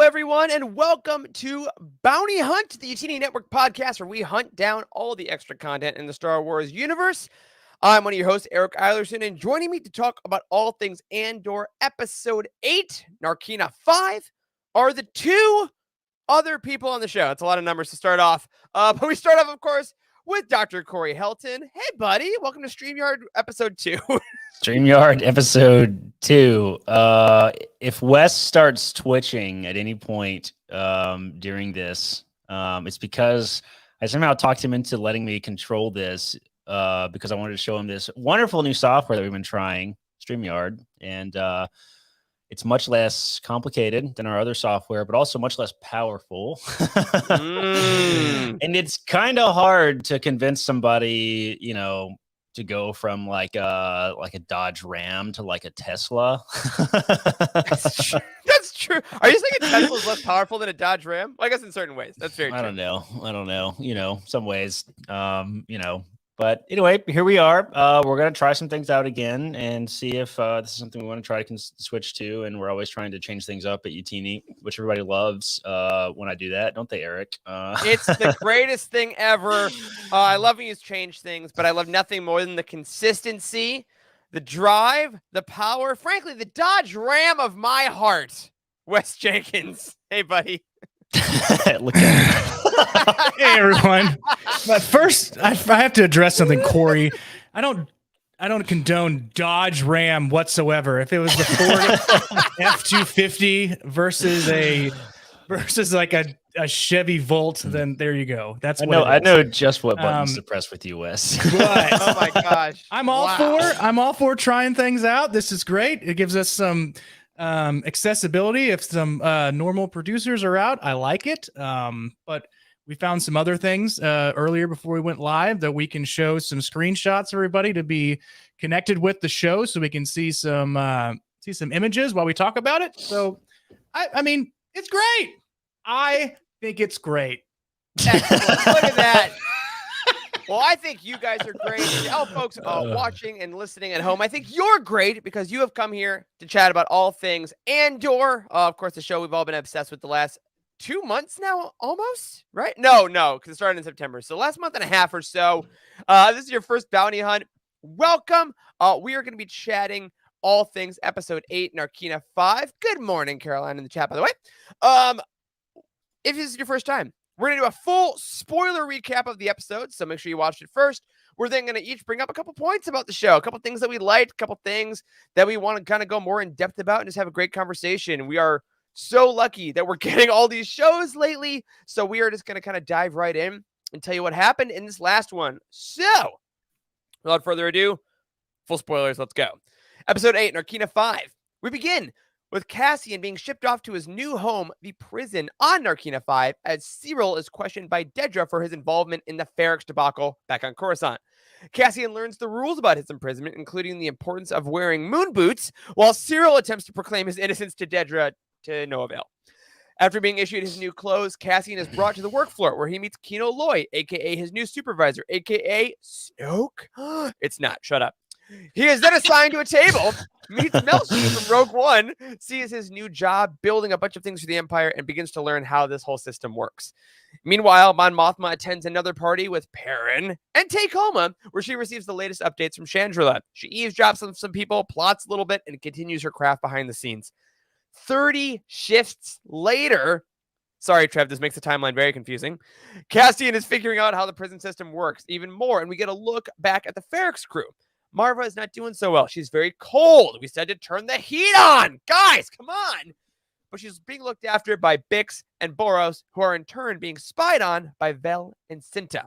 everyone, and welcome to Bounty Hunt, the Utini Network podcast, where we hunt down all the extra content in the Star Wars universe. I'm one of your hosts, Eric Eilerson, and joining me to talk about all things Andor Episode 8, Narkina 5, are the two other people on the show. It's a lot of numbers to start off, but we start off, of course, with Dr. Corey Helton. Hey, buddy. Welcome to StreamYard Episode 2. StreamYard Episode 2. If Wes starts twitching at any point during this, it's because I somehow talked him into letting me control this because I wanted to show him this wonderful new software that we've been trying, StreamYard, and it's much less complicated than our other software, but also much less powerful. And it's kind of hard to convince somebody, to go from like a Dodge Ram to like a Tesla. That's true. Are you saying a Tesla is less powerful than a Dodge Ram? Well, I guess in certain ways. That's very true. I don't know. Some ways, But anyway, here we are. We're going to try some things out again and see if this is something we want to try to switch to. And we're always trying to change things up at Utini, which everybody loves when I do that. Don't they, Eric? It's the greatest thing ever. I love when you change things, but I love nothing more than the consistency, the drive, the power. Frankly, the Dodge Ram of my heart. Wes Jenkins. Hey, buddy. Look at him. Hey everyone! But first, I have to address something, Corey. I don't condone Dodge Ram whatsoever. If it was the Ford F-250 versus like a Chevy Volt, then there you go. That's I know just what buttons to press with you, Wes. But Oh my gosh! I'm all for trying things out. This is great. It gives us some accessibility if some normal producers are out. I like it. But we found some other things earlier before we went live that we can show some screenshots, everybody, to be connected with the show so we can see some images while we talk about it. So I mean, it's great. I think it's great. Excellent. Look at that. Well, I think you guys are great. And all folks watching and listening at home, I think you're great because you have come here to chat about all things Andor. Of course, the show we've all been obsessed with the last 2 months now, almost, right? No, because it started in September. So last month and a half or so. This is your first bounty hunt. Welcome. We are going to be chatting all things Episode 8, Narkina 5. Good morning, Caroline, in the chat, by the way. If this is your first time, we're going to do a full spoiler recap of the episode, so make sure you watched it first. We're then going to each bring up a couple points about the show, a couple things that we liked, a couple things that we want to kind of go more in depth about and just have a great conversation. We are so lucky that we're getting all these shows lately, so we are just going to kind of dive right in and tell you what happened in this last one. So, without further ado, full spoilers, let's go. Episode 8, Narkina 5. We begin with Cassian being shipped off to his new home, the prison on Narkina 5, as Cyril is questioned by Dedra for his involvement in the Ferrix debacle back on Coruscant. Cassian learns the rules about his imprisonment, including the importance of wearing moon boots, while Cyril attempts to proclaim his innocence to Dedra to no avail. After being issued his new clothes, Cassian is brought to the work floor where he meets Kino Loy, a.k.a. his new supervisor, a.k.a. Snoke. It's not. Shut up. He is then assigned to a table, meets Melshi from Rogue One, sees his new job building a bunch of things for the Empire, and begins to learn how this whole system works. Meanwhile, Mon Mothma attends another party with Perrin and Take Homa, where she receives the latest updates from Chandrila. She eavesdrops on some people, plots a little bit, and continues her craft behind the scenes. 30 shifts later, sorry, Trev, this makes the timeline very confusing. Cassian is figuring out how the prison system works even more, and we get a look back at the Ferrix crew. Marva is not doing so well. She's very cold. We said to turn the heat on. Guys, come on. But she's being looked after by Bix and Boros, who are in turn being spied on by Vel and Cinta.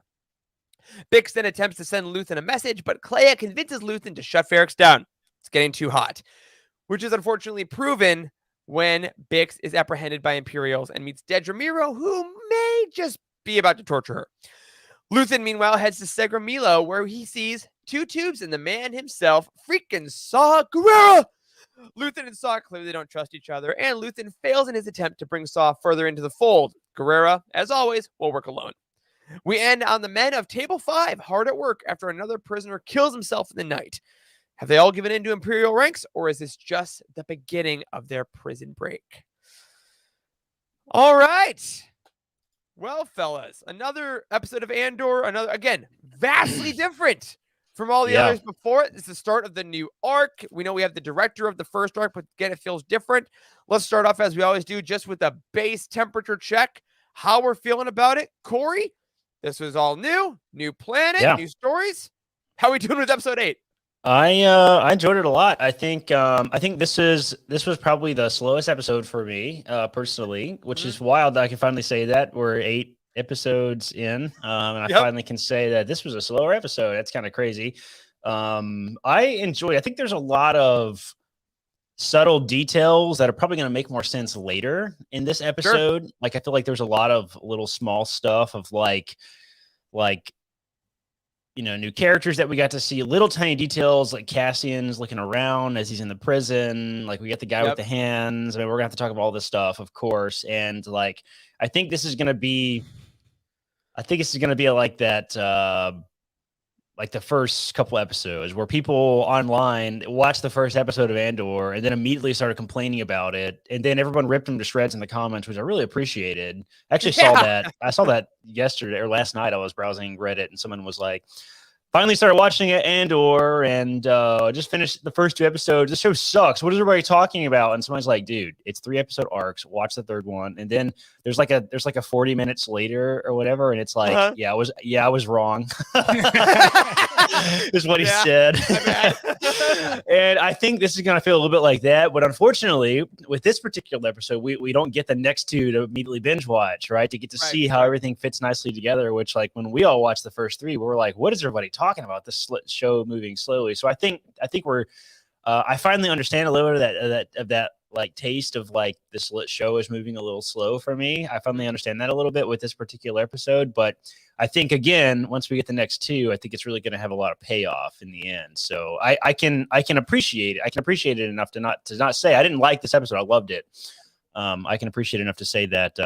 Bix then attempts to send Luthen a message, but Clea convinces Luthen to shut Ferrix down. It's getting too hot, which is unfortunately proven when Bix is apprehended by Imperials and meets Dedra Meero, who may just be about to torture her. Luthen, meanwhile, heads to Segra Milo, where he sees 2 tubes and the man himself, freaking Saw Gerrera. Luthen and Saw clearly don't trust each other, and Luthen fails in his attempt to bring Saw further into the fold. Gerrera, as always, will work alone. We end on the men of Table 5, hard at work after another prisoner kills himself in the night. Have they all given in to Imperial ranks, or is this just the beginning of their prison break? All right. Well, fellas, another episode of Andor, again, vastly different from all the Yeah. others before it. It's the start of the new arc. We know we have the director of the first arc, but again, it feels different. Let's start off as we always do, just with a base temperature check, how we're feeling about it. Corey, this was all new planet, new stories. How are we doing with episode 8? I enjoyed it a lot. I think this was probably the slowest episode for me personally, which is wild that I can finally say that we're 8 episodes in, and I finally can say that this was a slower episode. That's kind of crazy. I think there's a lot of subtle details that are probably going to make more sense later in this episode. Sure. Like I feel like there's a lot of little small stuff of like new characters that we got to see, little tiny details like Cassian's looking around as he's in the prison. Like we got the guy with the hands. I mean, we're gonna have to talk about all this stuff, of course. And like, I think this is gonna be like that, like the first couple episodes where people online watched the first episode of Andor and then immediately started complaining about it. And then everyone ripped them to shreds in the comments, which I really appreciated. I actually saw that yesterday or last night. I was browsing Reddit and someone was like, finally started watching it, Andor, and just finished the first 2 episodes. This show sucks. What is everybody talking about? And someone's like, dude, it's 3 episode arcs. Watch the third one. And then there's like a 40 minutes later or whatever. And it's like, I was wrong. Is what he said. And I think this is going to feel a little bit like that. But unfortunately, with this particular episode, we don't get the next 2 to immediately binge watch, right? To get to see how everything fits nicely together, which like when we all watched the first 3, we were like, what is everybody talking about? This show moving slowly. So I think we're I finally understand a little bit of that like taste of like this show is moving a little slow for me. I finally understand that a little bit with this particular episode, but I think again, once we get the next 2, I think it's really going to have a lot of payoff in the end. So I can appreciate it. I can appreciate it enough to not say I didn't like this episode. I loved it. I can appreciate it enough to say that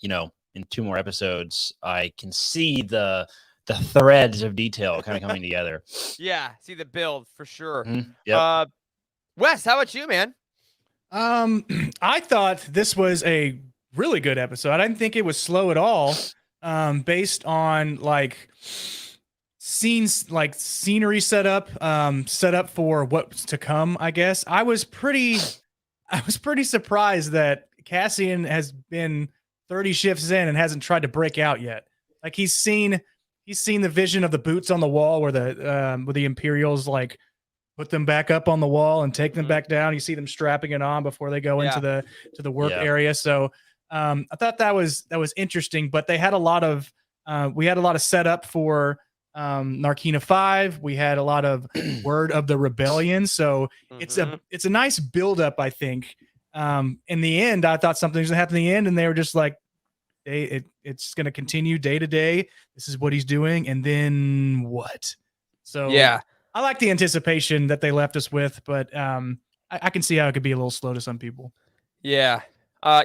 in 2 more episodes, I can see the threads of detail kind of coming together. Yeah, see the build for sure. Mm-hmm. Yep. Wes, how about you, man? I thought this was a really good episode. I didn't think it was slow at all. Based on like scenes, like scenery set up for what's to come, I guess. I was pretty surprised that Cassian has been 30 shifts in and hasn't tried to break out yet. Like he's seen the vision of the boots on the wall where the Imperials like put them back up on the wall and take them back down. You see them strapping it on before they go into the work area. So I thought that was interesting, but they had a lot of we had a lot of setup for Narkina 5. We had a lot of word of the rebellion. So it's a nice buildup, I think. In the end, I thought something was gonna happen in the end, and they were just like, it's going to continue day to day. This is what he's doing. And then what? So yeah, I like the anticipation that they left us with, but I can see how it could be a little slow to some people. Yeah. I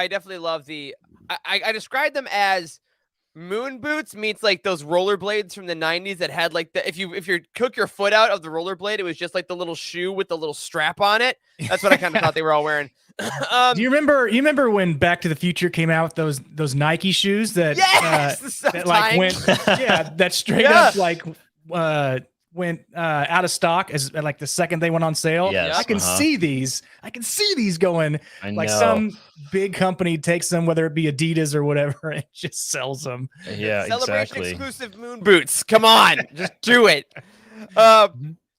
definitely love I described them as moon boots meets like those rollerblades from the 90s that had like if you took your foot out of the rollerblade, it was just like the little shoe with the little strap on it. That's what I kind of thought they were all wearing. Do you remember when Back to the Future came out with those Nike shoes that that like went that straight up like went out of stock as like the second they went on sale. Yes, I can see these going. Like some big company takes them, whether it be Adidas or whatever, and just sells them. Yeah, Celebration exactly. exclusive moon boots. Come on, just do it.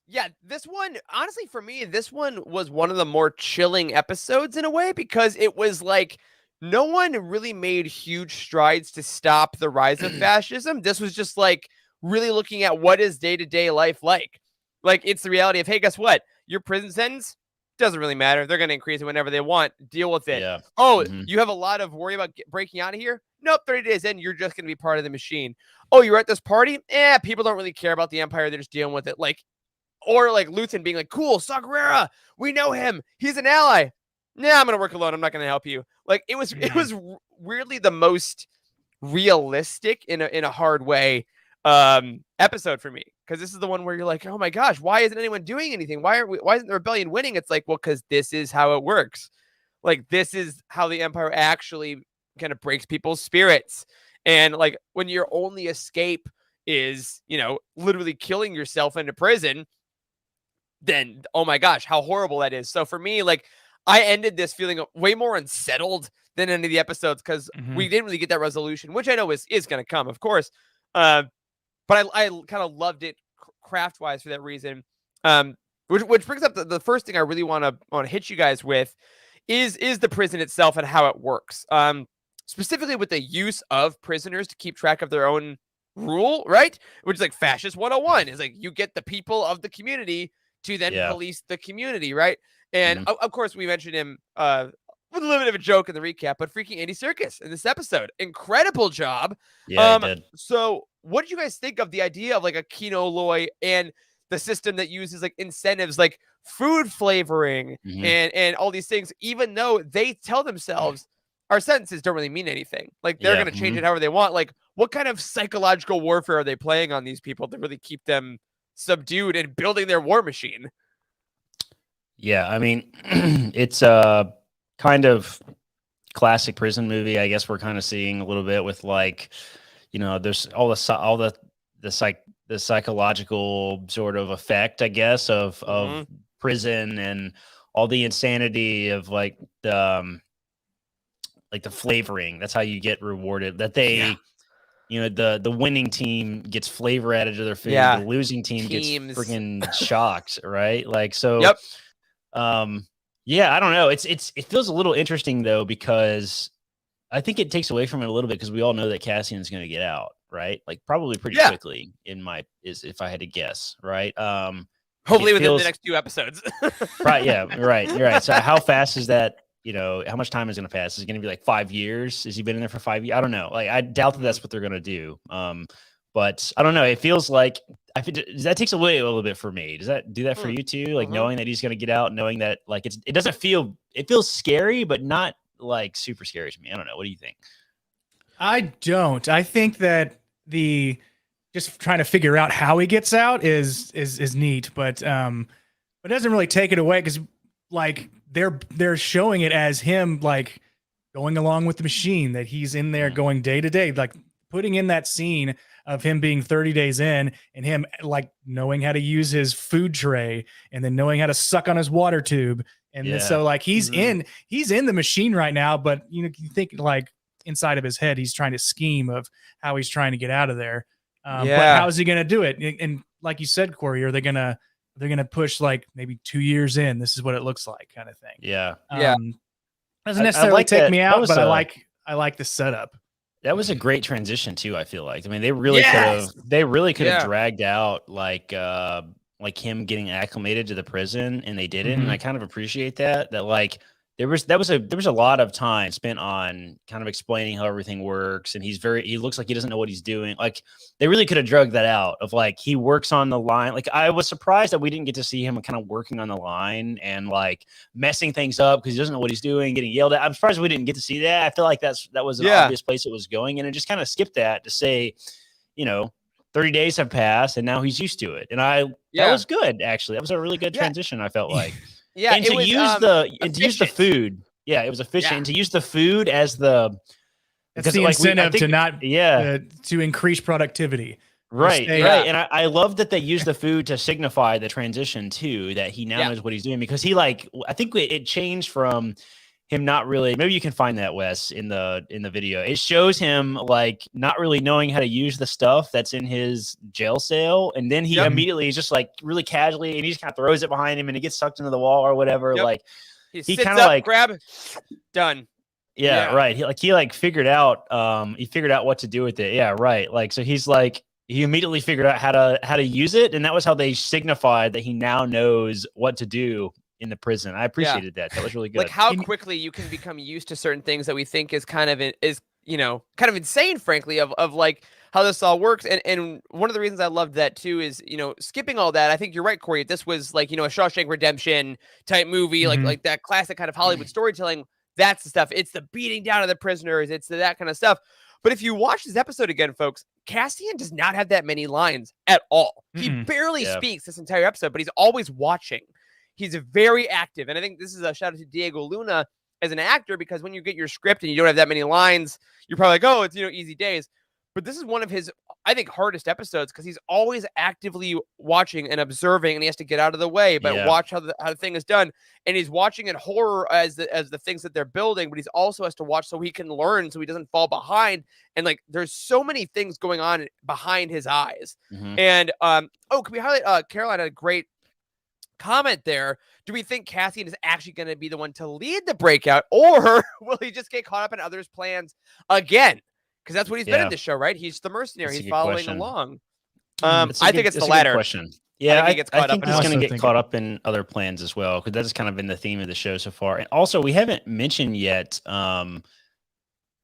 Yeah, this one, honestly, for me, this one was one of the more chilling episodes in a way, because it was like no one really made huge strides to stop the rise of fascism. This was just like really looking at what is day-to-day life like. Like, it's the reality of, hey, guess what? Your prison sentence doesn't really matter. They're going to increase it whenever they want. Deal with it. Yeah. Oh, you have a lot of worry about breaking out of here? Nope, 30 days in, you're just going to be part of the machine. Oh, you're at this party? People don't really care about the Empire. They're just dealing with it. Like, or like Luthen being like, cool, Saw Gerrera, we know him. He's an ally. Nah, I'm going to work alone. I'm not going to help you. Like, it was weirdly the most realistic in a hard way episode for me, because this is the one where you're like, oh my gosh, why isn't anyone doing anything? Why isn't the rebellion winning? It's like, well, because this is how it works. like this is how the Empire actually kind of breaks people's spirits. And like when your only escape is, literally killing yourself into prison, then oh my gosh, how horrible that is. So for me, like I ended this feeling way more unsettled than any of the episodes because we didn't really get that resolution, which I know is going to come, of course. But I kind of loved it craft wise for that reason. Which brings up the first thing I really want to hit you guys with is the prison itself and how it works. Specifically with the use of prisoners to keep track of their own rule, right? Which is like fascist 101 is like you get the people of the community to then police the community, right? And of course, we mentioned him with a little bit of a joke in the recap, but freaking Andy Serkis in this episode, incredible job. Yeah, he did. So, what did you guys think of the idea of like a Kino Loy and the system that uses like incentives, like food flavoring and all these things, even though they tell themselves our sentences don't really mean anything. Like they're going to change it however they want. Like, what kind of psychological warfare are they playing on these people to really keep them subdued and building their war machine? Yeah, I mean, it's a kind of classic prison movie. I guess we're kind of seeing a little bit with like, there's all the psychological sort of effect, I guess, of prison and all the insanity of like the flavoring. That's how you get rewarded. That they. The winning team gets flavor added to their food. Yeah. The losing team Teams. gets freaking shocked, right? Like, so, Yep. I don't know. It feels a little interesting though, because I think it takes away from it a little bit because we all know that Cassian's going to get out, right? Like probably pretty quickly if I had to guess, right? Hopefully within the next 2 episodes. Right. Yeah. Right. You're right. So how fast is that? How much time is going to pass? Is it going to be like 5 years? Has he been in there for 5 years? I don't know. Like, I doubt that that's what they're going to do. But I don't know. It feels like that takes away a little bit for me. Does that do that for you too? Like knowing that he's going to get out, knowing that like it feels scary, but not like super scary to me. I don't know. What do you think? I don't. I think that just trying to figure out how he gets out is neat, but it doesn't really take it away because like they're showing it as him like going along with the machine, that he's in there going day to day, like putting in that scene of him being 30 days in and him like knowing how to use his food tray and then knowing how to suck on his water tube. And then, so like he's in the machine right now, but you think like inside of his head, he's trying to scheme of how he's trying to get out of there. But how is he going to do it? And like you said, Corey, they're going to push like maybe 2 years in. This is what it looks like kind of thing. Yeah. Doesn't necessarily take me out, but I like the setup. That was a great transition too. I feel like, I mean, they really could have dragged out like him getting acclimated to the prison, and they didn't. And I kind of appreciate that like there was a lot of time spent on kind of explaining how everything works. And he looks like he doesn't know what he's doing. Like they really could have drugged that out of like, he works on the line. Like I was surprised that we didn't get to see him kind of working on the line and like messing things up because he doesn't know what he's doing, getting yelled at. I'm surprised we didn't get to see that. I feel like that was an obvious place it was going. And it just kind of skipped that to say, 30 days have passed and now he's used to it. And that was good. Actually, that was a really good transition. I felt like. Yeah, and to use the food, it was efficient. Yeah. And to use the food as that's the incentive to increase productivity. Right. And I love that they use the food to signify the transition too, that he now knows what he's doing, because I think it changed from him not really, maybe you can find that, Wes, in the video. It shows him like not really knowing how to use the stuff that's in his jail cell, and then he immediately is just like really casually, and he just kind of throws it behind him and it gets sucked into the wall or whatever. Like he kind of like grab, done. Right. He figured out what to do with it. Yeah, right. Like, so he immediately figured out how to use it, and that was how they signified that he now knows what to do in the prison. I appreciated that. That was really good. Like how quickly you can become used to certain things that we think is kind of insane, frankly, of like how this all works. And one of the reasons I loved that too is, skipping all that. I think you're right, Corey. This was like, a Shawshank Redemption type movie, like that classic kind of Hollywood storytelling. That's the stuff. It's the beating down of the prisoners. It's that kind of stuff. But if you watch this episode again, folks, Cassian does not have that many lines at all. He barely speaks this entire episode, but he's always watching. He's very active. And I think this is a shout out to Diego Luna. as an actor, because when you get your script and you don't have that many lines, you're probably like, oh, it's, easy days. But this is one of his, I think, hardest episodes because he's always actively watching and observing, and he has to get out of the way, but watch how the thing is done. And he's watching in horror as the things that they're building, but he's also has to watch so he can learn, so he doesn't fall behind. And like, there's so many things going on behind his eyes. And can we highlight? Caroline had a great comment there. Do we think Cassian is actually going to be the one to lead the breakout, or will he just get caught up in others' plans again? Because that's what he's been in this show, right? He's the mercenary. He's following along. I think it's the latter. Question. Yeah, I think he's going to get caught up up in other plans as well, because that's kind of been the theme of the show so far. And also, we haven't mentioned yet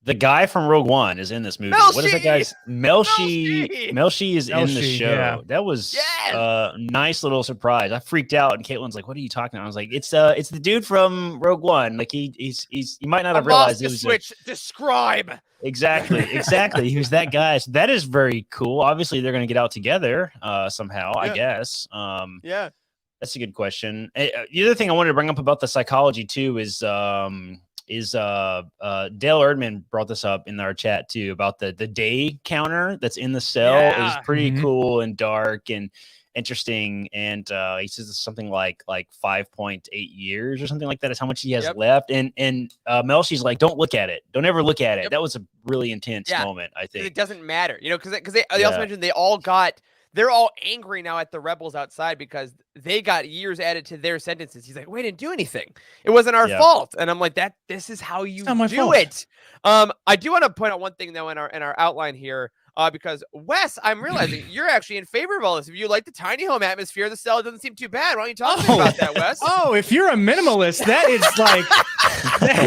the guy from Rogue One is in this movie. Melshi! What is that guy's? Melshi is in the show. Yeah. That was a nice little surprise. I freaked out, and Caitlin's like, "What are you talking about?" I was like, "It's the dude from Rogue One." Like he's you might not have realized it was switch. Describe. Exactly. He was that guy. So that is very cool. Obviously, they're going to get out together somehow, I guess. That's a good question. The other thing I wanted to bring up about the psychology too is Dale Erdman brought this up in our chat too about the day counter that's in the cell is pretty cool and dark and interesting. And he says it's something like 5.8 years or something like that is how much he has left. And Melshi's like, don't look at it. Don't ever look at it. That was a really intense moment, I think. It doesn't matter, because they also mentioned they're all angry now at the rebels outside because they got years added to their sentences. He's like, we didn't do anything. It wasn't our fault. And I'm like, this is how you do it. I do want to point out one thing though in our outline here. Because Wes, I'm realizing you're actually in favor of all this. If you like the tiny home atmosphere, the cell doesn't seem too bad. Why don't you talk to me about that, Wes? Oh, if you're a minimalist, that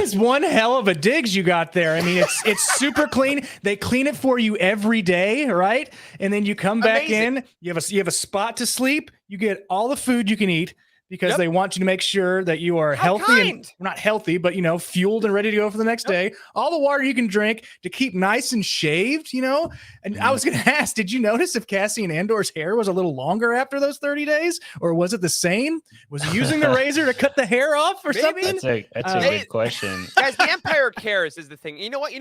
is one hell of a digs you got there. I mean, it's super clean. They clean it for you every day, right? And then you come back in. You have a spot to sleep. You get all the food you can eat, because they want you to make sure that you are healthy and not healthy, but fueled and ready to go for the next day. All the water you can drink to keep nice and shaved, And I was going to ask, did you notice if Cassian Andor's hair was a little longer after those 30 days, or was it the same? Was he using the razor to cut the hair off or something? That's a good question. Guys, the Empire cares is the thing. You know what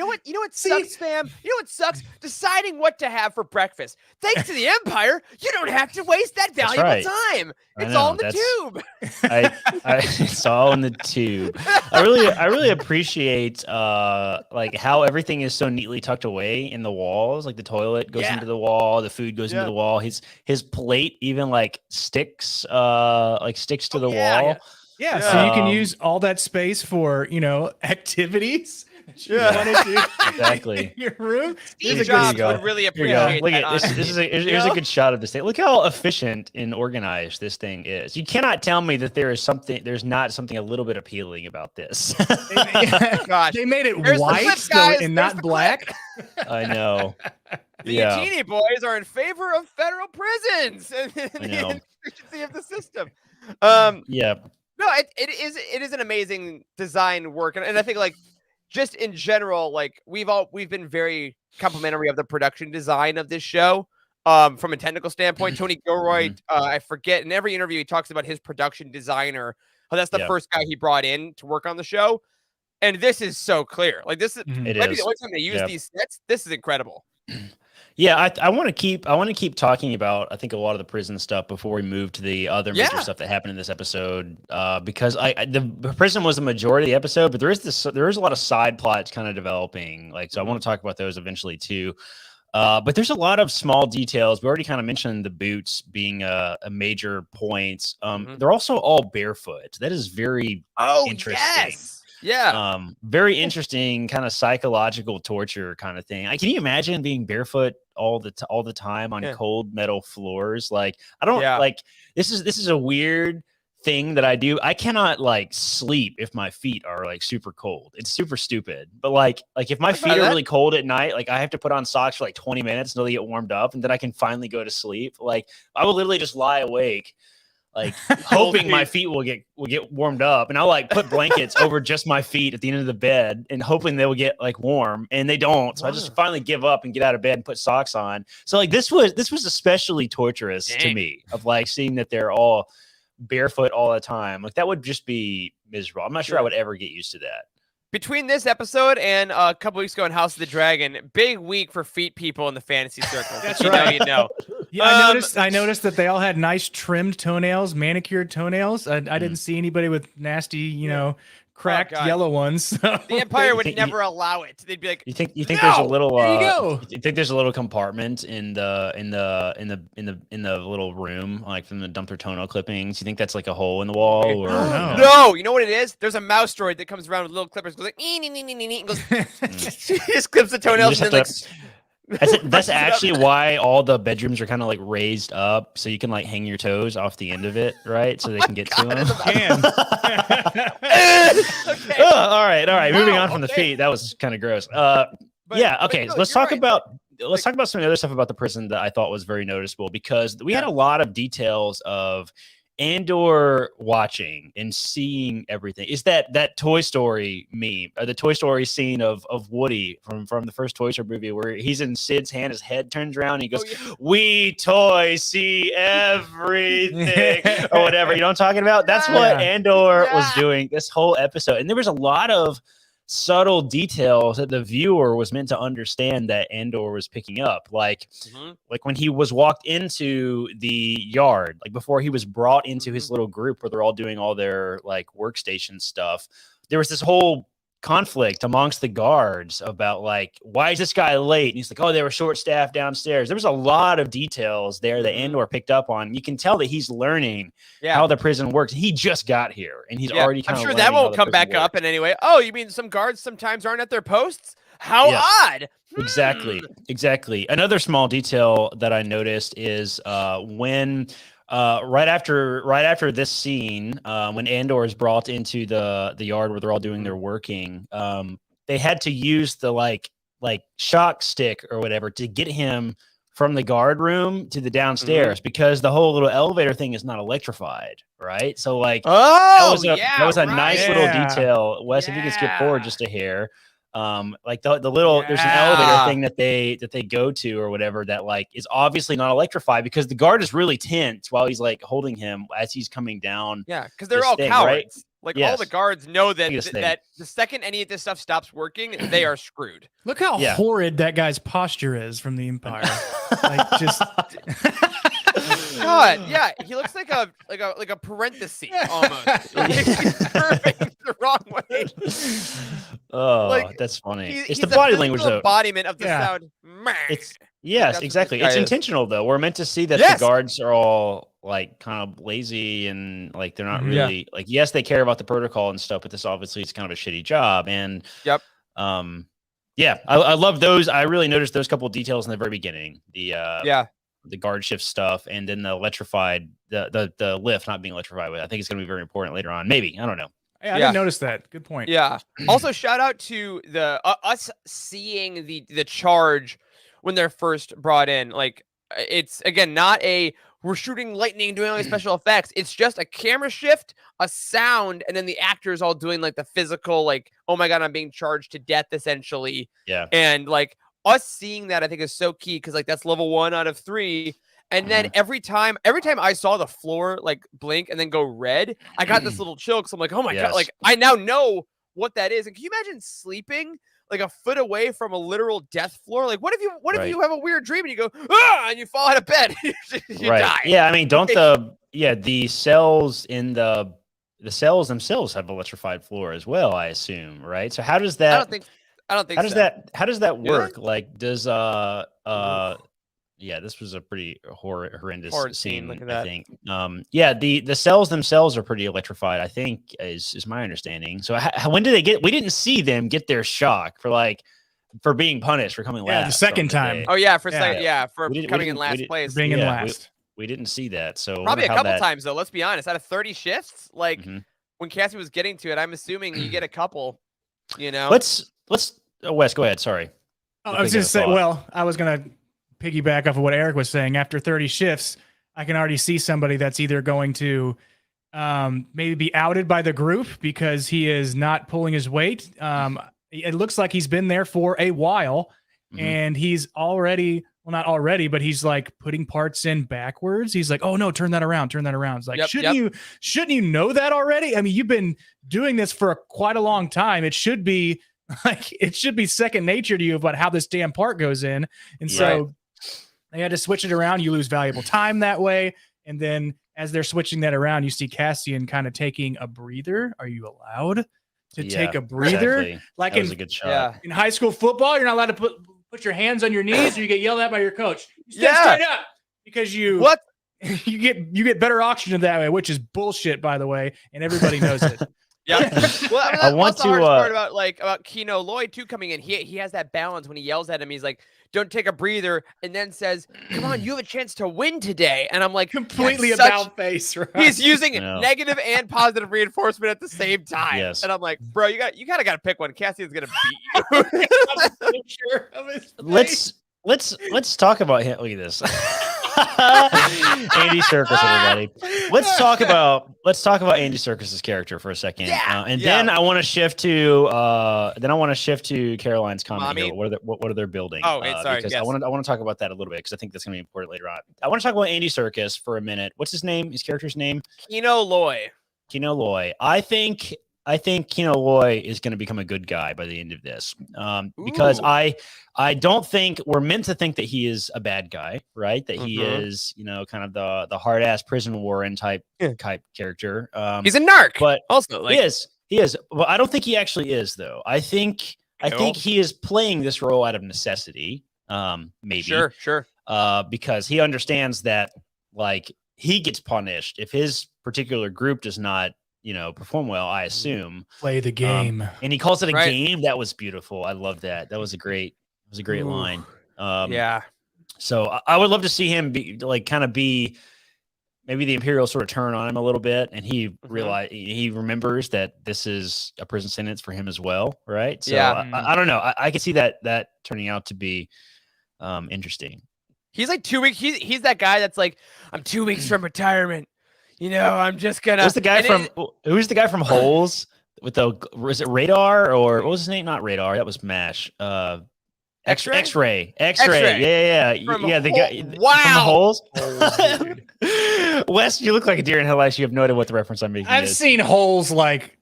sucks, fam? You know what sucks? Deciding what to have for breakfast. Thanks to the Empire, you don't have to waste that valuable time. It's all in the tube. It's all in the tube. I really appreciate how everything is so neatly tucked away in the walls. Like the toilet goes into the wall, the food goes into the wall. His plate even sticks to the wall. Yeah, so you can use all that space for activities. Exactly. Your room. Steve Jobs would really appreciate that. Here's a good shot of this thing. Look how efficient and organized this thing is. You cannot tell me that there's not something a little bit appealing about this. Gosh, they made it white and not black. I know. The Yatini boys are in favor of federal prisons and the efficiency of the system. No, it is an amazing design work, and I think just in general, we've been very complimentary of the production design of this show. From a technical standpoint, Tony Gilroy, I forget in every interview he talks about his production designer. That's the first guy he brought in to work on the show, and this is so clear. This is maybe the only time they use these sets. This is incredible. Yeah, I want to keep talking about I think a lot of the prison stuff before we move to the other major stuff that happened in this episode. Because the prison was the majority of the episode, but there is a lot of side plots kind of developing. So I want to talk about those eventually too. But there's a lot of small details. We already kind of mentioned the boots being a major point. They're also all barefoot. That is very interesting. Yes. Yeah. Very interesting kind of psychological torture kind of thing. Can you imagine being barefoot all the time on cold metal floors? I don't this is a weird thing that I do. I cannot sleep if my feet are super cold. It's super stupid. But if my feet are really cold at night, I have to put on socks for 20 minutes until they get warmed up, and then I can finally go to sleep. I will literally just lie awake hoping my feet will get warmed up, and I'll put blankets over just my feet at the end of the bed and hoping they will get warm, and they don't. So I just finally give up and get out of bed and put socks on. So this was especially torturous to me of seeing that they're all barefoot all the time. Like that would just be miserable. I'm not sure I would ever get used to that. Between this episode and a couple weeks ago in House of the Dragon, big week for feet people in the fantasy circle. That's right. You know. Yeah, I noticed that they all had nice trimmed toenails, manicured toenails. I didn't see anybody with nasty, cracked yellow ones. So. The Empire would never allow it. They'd be like, you think there's a little there you go. You think there's a little compartment in the little room, like from the dump their toenail clippings? You think that's like a hole in the wall? Or no, you know what it is? There's a mouse droid that comes around with little clippers, goes like and goes she just clips the toenails and then that's actually why all the bedrooms are kind of like raised up, so you can like hang your toes off the end of it, right? So they can get to them. Okay. All right. Moving on from the feet. That was kind of gross. Okay. No, Let's talk right. about some of the other stuff about the prison that I thought was very noticeable, because we had a lot of details of Andor watching and seeing everything. Is that Toy Story meme, or the Toy Story scene of Woody from the first Toy Story movie, where he's in Sid's hand, his head turns around, and he goes, "We toys see everything," or whatever. You know what I'm talking about? That's what Andor was doing this whole episode, and there was a lot of subtle details that the viewer was meant to understand that Andor was picking up, like when he was walked into the yard, like before he was brought into his little group where they're all doing all their like workstation stuff. There was this whole conflict amongst the guards about like, why is this guy late? And he's like, oh, they were short staffed downstairs. There was a lot of details there that Andor picked up on. You can tell that he's learning how the prison works. He just got here and he's already kind of, I'm sure that won't come back up in any way. Oh, you mean some guards sometimes aren't at their posts? How odd. Exactly. Another small detail that I noticed is when right after this scene, when Andor is brought into the yard where they're all doing their working, they had to use the like shock stick or whatever to get him from the guard room to the downstairs, because the whole little elevator thing is not electrified, right? So like that was a nice little detail. Wes, if you could skip forward just a hair. Like the little there's an elevator thing that they go to or whatever that like is obviously not electrified, because the guard is really tense while he's like holding him as he's coming down. Yeah, because they're all cowards. Right? Like all the guards know that that the second any of this stuff stops working, they are screwed. Look how horrid that guy's posture is from the Empire. Like just God, yeah, he looks like a parenthesis almost. He's curving the wrong way. Oh, like, that's funny. It's he's the body language, though. Embodiment of the sound. Yes, exactly. It's intentional, though. We're meant to see that the guards are all like kind of lazy and like they're not really like. Yes, they care about the protocol and stuff, but this obviously is kind of a shitty job. And I love those. I really noticed those couple of details in the very beginning. The guard shift stuff, and then the electrified, the lift not being electrified. I think it's going to be very important later on. Maybe, I don't know. Hey, I didn't notice that. Good point. Yeah. Also, shout out to the us seeing the charge when they're first brought in. Like, it's again not we're shooting lightning and doing all these special effects. It's just a camera shift, a sound, and then the actors all doing like the physical, like, oh my god, I'm being charged to death, essentially. Yeah. And like us seeing that, I think, is so key, because like that's level 1 out of 3. And then every time I saw the floor like blink and then go red, I got this little chill, because I'm like, oh my god, like I now know what that is. And can you imagine sleeping like a foot away from a literal death floor? Like, what if you have a weird dream and you go and you fall out of bed, you die? Yeah, I mean, don't the cells in the cells themselves have electrified floor as well, I assume, right? So how does that? I don't think. How does that work? Like, does this was a pretty horrendous scene. Look at I that. think. The cells themselves are pretty electrified, I think, is my understanding. So when did they get? We didn't see them get their shock for being punished for coming last. Yeah, the second time. Oh yeah, for coming in last place. Being in last. We didn't see that. So probably a couple times though. Let's be honest. Out of 30 shifts, like when Cassian was getting to it, I'm assuming you get a couple. You know. Let's Wes, go ahead. Sorry. I was just saying. Well, I was gonna piggyback off of what Eric was saying. After 30 shifts, I can already see somebody that's either going to maybe be outed by the group because he is not pulling his weight. It looks like he's been there for a while, and he's already well, not already, but he's like putting parts in backwards. He's like, oh no, turn that around. It's like, shouldn't you know that already? I mean, you've been doing this for quite a long time. It should be second nature to you about how this damn part goes in. And so they had to switch it around. You lose valuable time that way. And then as they're switching that around, you see Cassian kind of taking a breather. Are you allowed to take a breather? Exactly. Like that was a good shot. in high school football, you're not allowed to put your hands on your knees or you get yelled at by your coach. You stand straight up because you get better oxygen that way, which is bullshit, by the way, and everybody knows it. Yeah. Well, I mean, that's the hardest part about Kino Lloyd too coming in. He has that balance when he yells at him. He's like, "Don't take a breather," and then says, "Come on, you have a chance to win today." And I'm like, completely about face. Right? He's using negative and positive reinforcement at the same time. Yes. And I'm like, bro, you kind of got to pick one. Cassian's gonna beat you. Let's talk about him. Look at this. Andy Serkis, everybody. Let's talk about Andy Serkis's character for a second, then I want to shift to Caroline's comment here. What are they building? Oh, wait, sorry. Because I want to talk about that a little bit because I think that's going to be important later on. I want to talk about Andy Serkis for a minute. What's his name? His character's name? Kino Lloyd. I think Kino Lloyd is going to become a good guy by the end of this, because I don't think we're meant to think that he is a bad guy, right? That he is, kind of the hard ass prison warren type character. He's a narc, but also he is. Well, I don't think he actually is, though. I think he is playing this role out of necessity. Maybe sure. Because he understands that like he gets punished if his particular group does not perform well, I assume. Play the game. And he calls it a game. That was beautiful. I love that. That was a great line. So I would love to see him be maybe the Imperial sort of turn on him a little bit, and he remembers that this is a prison sentence for him as well, right? So I don't know. I could see that turning out to be interesting. He's like 2 weeks. He's that guy that's like, I'm 2 weeks from retirement. I'm just gonna. Who's the guy from Holes with was it Radar or what was his name? Not Radar. That was MASH. X-ray. Yeah. The guy. Wow. From Holes. Wes, you look like a deer in headlights. You have no idea what the reference I'm making. I've seen Holes like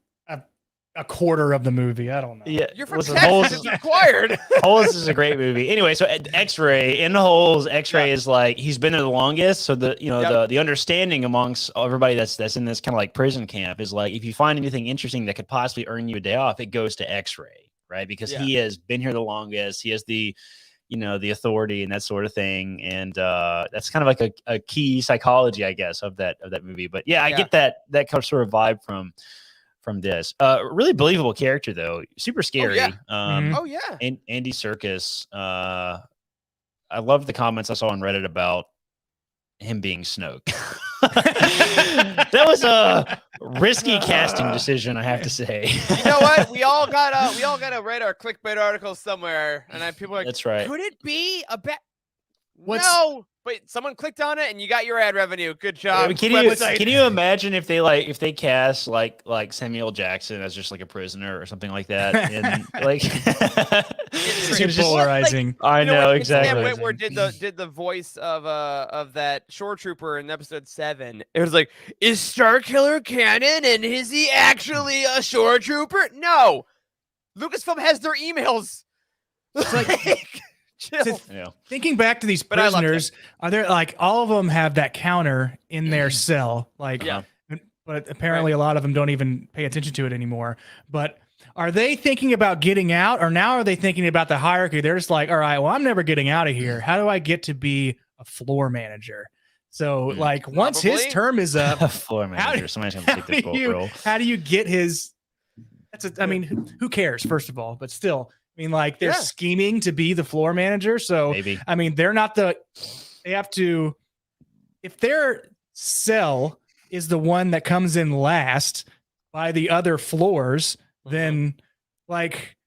a quarter of the movie. I don't know. Yeah, you're from Texas. Holes is required. Holes is a great movie. Anyway, so X-ray in Holes, X-ray is like he's been there the longest. So the understanding amongst everybody that's in this kind of like prison camp is like if you find anything interesting that could possibly earn you a day off, it goes to X-ray, right? Because he has been here the longest. He has the authority and that sort of thing, and that's kind of like a key psychology, I guess, of that movie. But I get that kind of sort of vibe from this. Really believable character though, super scary. And Andy Serkis. I love the comments I saw on Reddit about him being Snoke. That was a risky casting decision, I have to say. You know what? We all gotta write our clickbait articles somewhere, and people are like, that's right. Could it be a bet? No. But someone clicked on it and you got your ad revenue. Good job. Can you imagine if they cast like Samuel Jackson as just like a prisoner or something like that? And like it's polarizing. I know exactly. Sam Witwer did the voice of that shore trooper in episode 7. It was like, is Starkiller canon and is he actually a shore trooper? No. Lucasfilm has their emails. It's like thinking back to these prisoners, are there like all of them have that counter in their cell? Like, but apparently a lot of them don't even pay attention to it anymore. But are they thinking about getting out, or now are they thinking about the hierarchy? They're just like, all right, well, I'm never getting out of here. How do I get to be a floor manager? So like once his term is up, floor manager, somebody's gonna take this role. How do you get his? I mean, who cares? First of all, but still. I mean, like they're scheming to be the floor manager. So, I mean, they have to, if their cell is the one that comes in last by the other floors, then like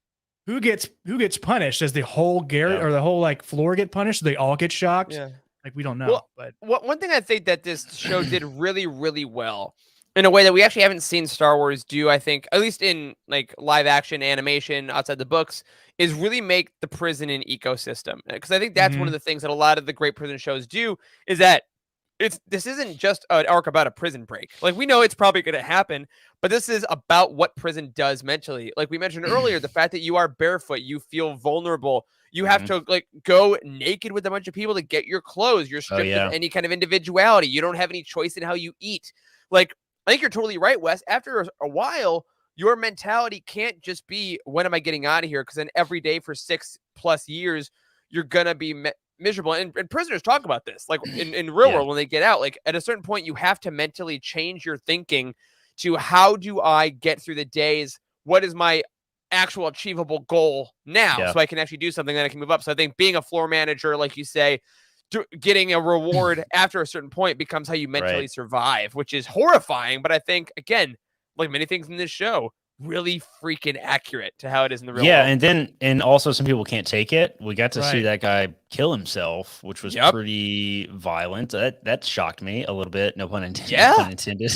who gets punished? Does the whole garret or the whole like floor get punished? Do they all get shocked? Yeah. Like, we don't know. Well, but one thing I think that this show did really, really well in a way that we actually haven't seen Star Wars do, I think, at least in like live action animation outside the books, is really make the prison an ecosystem. Because I think that's one of the things that a lot of the great prison shows do is that this isn't just an arc about a prison break. Like we know it's probably going to happen, but this is about what prison does mentally. Like we mentioned earlier, the fact that you are barefoot, you feel vulnerable. You have to like go naked with a bunch of people to get your clothes. You're stripped of any kind of individuality. You don't have any choice in how you eat. Like I think you're totally right, Wes. After a while, your mentality can't just be, when am I getting out of here? Because then every day for 6+ years, you're going to be miserable. And prisoners talk about this, like in real world, when they get out, like at a certain point, you have to mentally change your thinking to how do I get through the days? What is my actual achievable goal now? So I can actually do something that I can move up. So I think being a floor manager, like you say, getting a reward after a certain point becomes how you mentally survive, which is horrifying. But I think, again, like many things in this show, really freaking accurate to how it is in the real world. And also some people can't take it. We got to see that guy kill himself, which was pretty violent. That shocked me a little bit. No pun intended. No pun intended.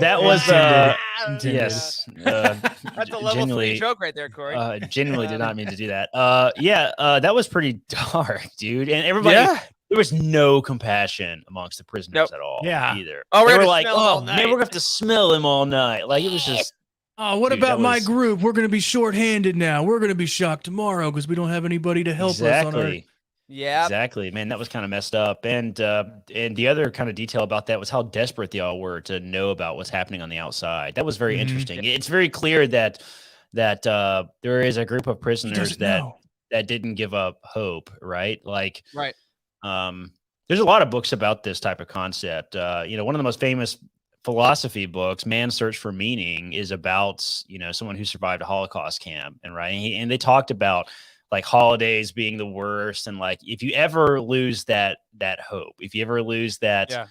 That was yes. That's a level 3 joke right there, Corey. Genuinely did not mean to do that. That was pretty dark, dude. And everybody there was no compassion amongst the prisoners at all. Either. Oh, they were like, oh man, we're gonna have to smell him all night. Like it was just. Oh, what about my group? We're gonna be shorthanded now. We're gonna be shocked tomorrow because we don't have anybody to help us on our. Yeah, exactly, man. That was kind of messed up. And the other kind of detail about that was how desperate they all were to know about what's happening on the outside. That was very interesting. It's very clear that there is a group of prisoners that didn't give up hope, right? Like, there's a lot of books about this type of concept. One of the most famous philosophy books, Man's Search for Meaning, is about, someone who survived a Holocaust camp. And they talked about like holidays being the worst. And like, if you ever lose that hope, if you ever lose that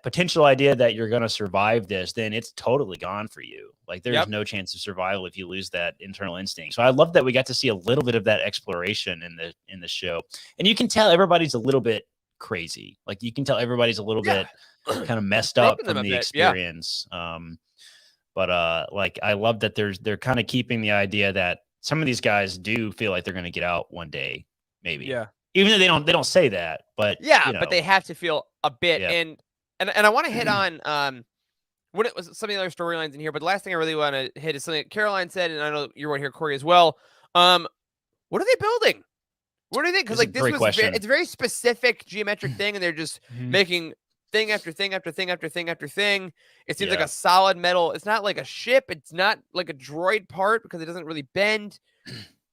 potential idea that you're going to survive this, then it's totally gone for you. Like there's no chance of survival if you lose that internal instinct. So I love that we got to see a little bit of that exploration in the show. And you can tell everybody's a little bit crazy. Like you can tell everybody's a little bit kind of messed up from the experience. But like I love that they're kind of keeping the idea that some of these guys do feel like they're going to get out one day, maybe. Yeah. Even though they don't say that, but but they have to feel a bit. And I want to hit on what it was, some of the other storylines in here, but the last thing I really want to hit is something that Caroline said, and I know you want to hear Corey as well. What are they building? What do you think? Because like this was it's a very specific geometric thing, and they're just making thing after thing after thing after thing after thing. It seems like a solid metal. It's not like a ship. It's not like a droid part because it doesn't really bend.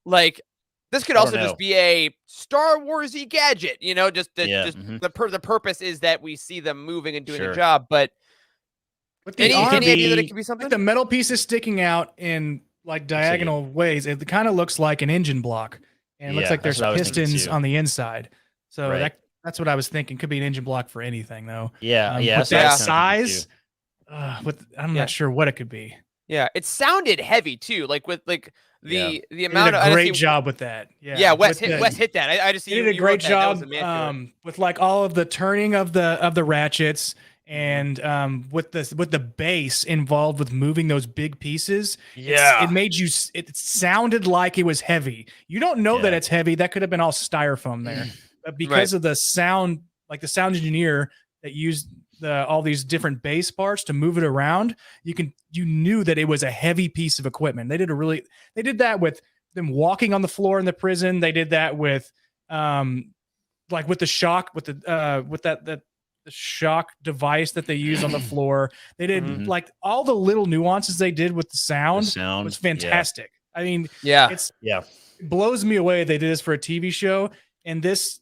Like this could also just be a Star Wars-y gadget, the purpose is that we see them moving and doing a job. But any idea that it could be something? Like the metal pieces sticking out in like diagonal ways. It kind of looks like an engine block, and it looks like there's pistons on the inside. So that's what I was thinking. Could be an engine block for anything, though. With that size, I'm not sure what it could be. Yeah, it sounded heavy too. Like with like the amount of great job with that. Wes hit that. I just did a great job with like all of the turning of the ratchets. And with the base involved with moving those big pieces, it sounded like it was heavy. You don't know that it's heavy. That could have been all styrofoam there, but because of the sound, like the sound engineer that used all these different base parts to move it around, you knew that it was a heavy piece of equipment. They did that with them walking on the floor in the prison. They did that with like with the shock with the shock device that they use on the floor. They did like all the little nuances they did with the sound was fantastic. I mean, it blows me away they did this for a TV show. And this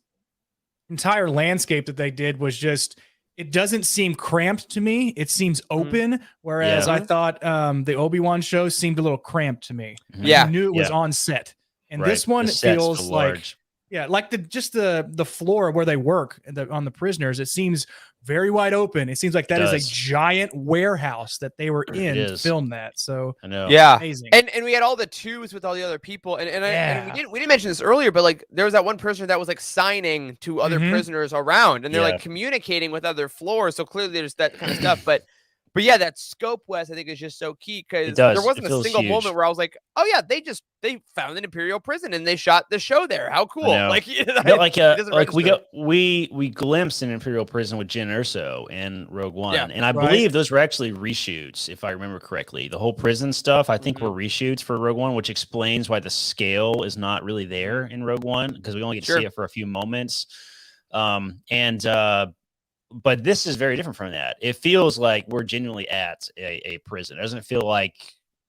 entire landscape that they did was just, it doesn't seem cramped to me. It seems open. Whereas I thought the Obi-Wan show seemed a little cramped to me. I knew it was on set. And this one feels like Yeah, like the floor where they work on the prisoners, it seems very wide open. It seems like that is a giant warehouse that they were in to film that. So I know. Yeah. Amazing. And we had all the tubes with all the other people. And we didn't mention this earlier, but like there was that one prisoner that was like signing to other prisoners around, and they're like communicating with other floors. So clearly there's that kind of stuff. But yeah, that scope, Wes, I think is just so key because there wasn't a single moment where I was like, oh yeah, they found an Imperial prison and they shot the show there. How cool! Like, we glimpsed an Imperial prison with Jyn Erso in Rogue One, and I believe those were actually reshoots, if I remember correctly. The whole prison stuff, I think, were reshoots for Rogue One, which explains why the scale is not really there in Rogue One because we only get to see it for a few moments. But this is very different from that. It feels like we're genuinely at a prison. It doesn't feel like,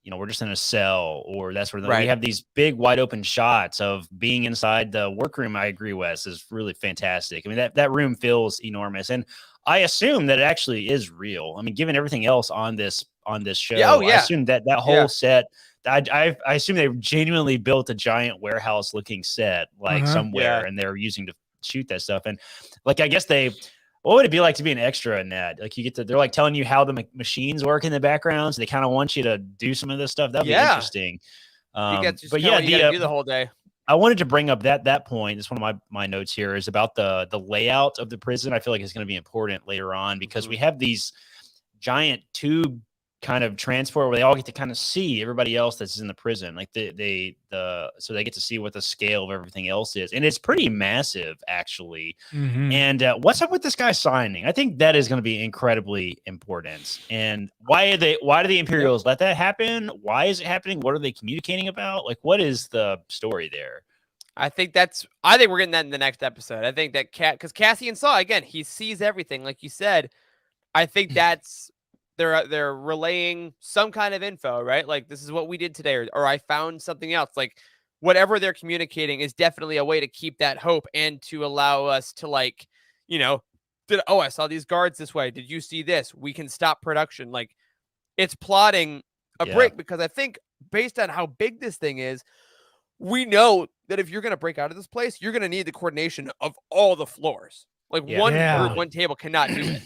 we're just in a cell or that sort of thing. We have these big wide open shots of being inside the workroom. I agree, Wes, is really fantastic. I mean, that room feels enormous. And I assume that it actually is real. I mean, given everything else on this show, I assume that whole set, I assume they genuinely built a giant warehouse looking set somewhere and they're using to shoot that stuff. And like, I guess what would it be like to be an extra in that? Like they're like telling you how the machines work in the background. So they kind of want you to do some of this stuff. That'd be interesting. But yeah, you gotta do the whole day. I wanted to bring up that point. It's one of my notes here is about the layout of the prison. I feel like it's going to be important later on because we have these giant tube kind of transport where they all get to kind of see everybody else that's in the prison. Like so they get to see what the scale of everything else is. And it's pretty massive actually. And what's up with this guy signing? I think that is going to be incredibly important. And why do the Imperials let that happen? Why is it happening? What are they communicating about? Like, what is the story there? I think we're getting that in the next episode. I think that because Cassian saw, again, he sees everything. Like you said, I think that's, they're relaying some kind of info, right? Like this is what we did today, or I found something else. Like whatever they're communicating is definitely a way to keep that hope and to allow us to I saw these guards this way. Did you see this? We can stop production. Like it's plotting a break because I think based on how big this thing is, we know that if you're going to break out of this place, you're going to need the coordination of all the floors. Like one group, one table cannot do it.